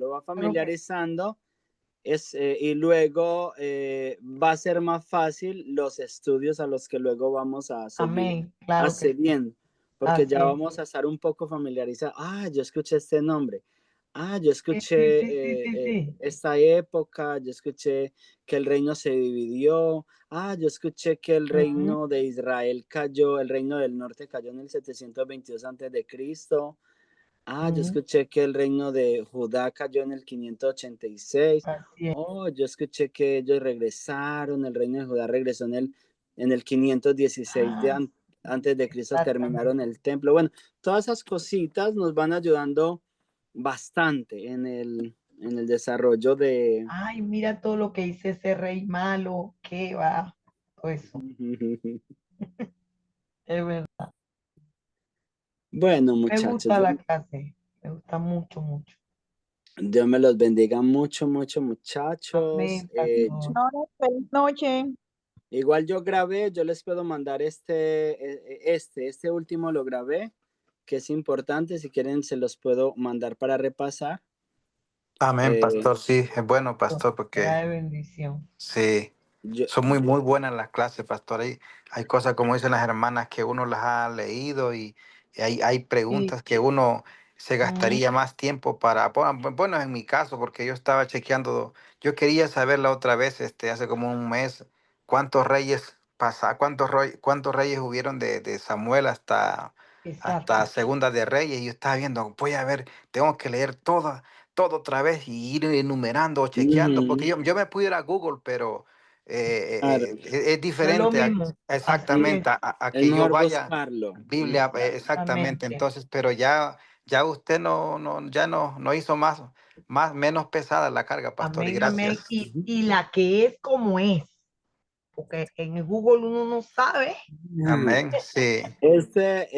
y luego va a ser más fácil los estudios a los que luego vamos a seguir Amén, claro que sí. accediendo, porque Así ya es. vamos a estar un poco familiarizados. Ah, yo escuché este nombre. Ah, yo escuché Sí. esta época, yo escuché que el reino se dividió. Ah, yo escuché que el reino de Israel cayó, el reino del norte cayó en el 722 antes de Cristo. Ah, yo escuché que el reino de Judá cayó en el 586. Así es. Oh, yo escuché que ellos regresaron, el reino de Judá regresó en el 516 antes de Cristo, terminaron el templo. Bueno, todas esas cositas nos van ayudando bastante en el desarrollo de... Ay, mira todo lo que dice ese rey malo, qué va, todo eso. Es verdad. Bueno, Me muchachos, gusta la clase, me gusta mucho. Dios me los bendiga mucho, muchachos. Amén, pastor. Feliz noche. Igual yo grabé, yo les puedo mandar este último lo grabé, que es importante, si quieren se los puedo mandar para repasar. Amén, pastor, sí, es bueno, pastor, porque Será de bendición. sí, son muy buenas las clases, pastor. Hay cosas, como dicen las hermanas, que uno las ha leído y hay preguntas que uno se gastaría más tiempo para, bueno, en mi caso, porque yo estaba chequeando, yo quería saber la otra vez, hace como un mes, cuántos reyes hubieron de Samuel hasta Segunda de Reyes. Y yo estaba viendo, voy a ver, tengo que leer todo otra vez y ir enumerando o chequeando, porque yo me pude ir a Google, pero Claro, es No es lo diferente mismo. exactamente a es que yo mejor vaya buscarlo. Biblia, exactamente. Entonces, pero ya usted no hizo menos pesada la carga, pastor, y Amén. gracias. Y la que es como es, porque en el Google uno no sabe. Amén, sí. Este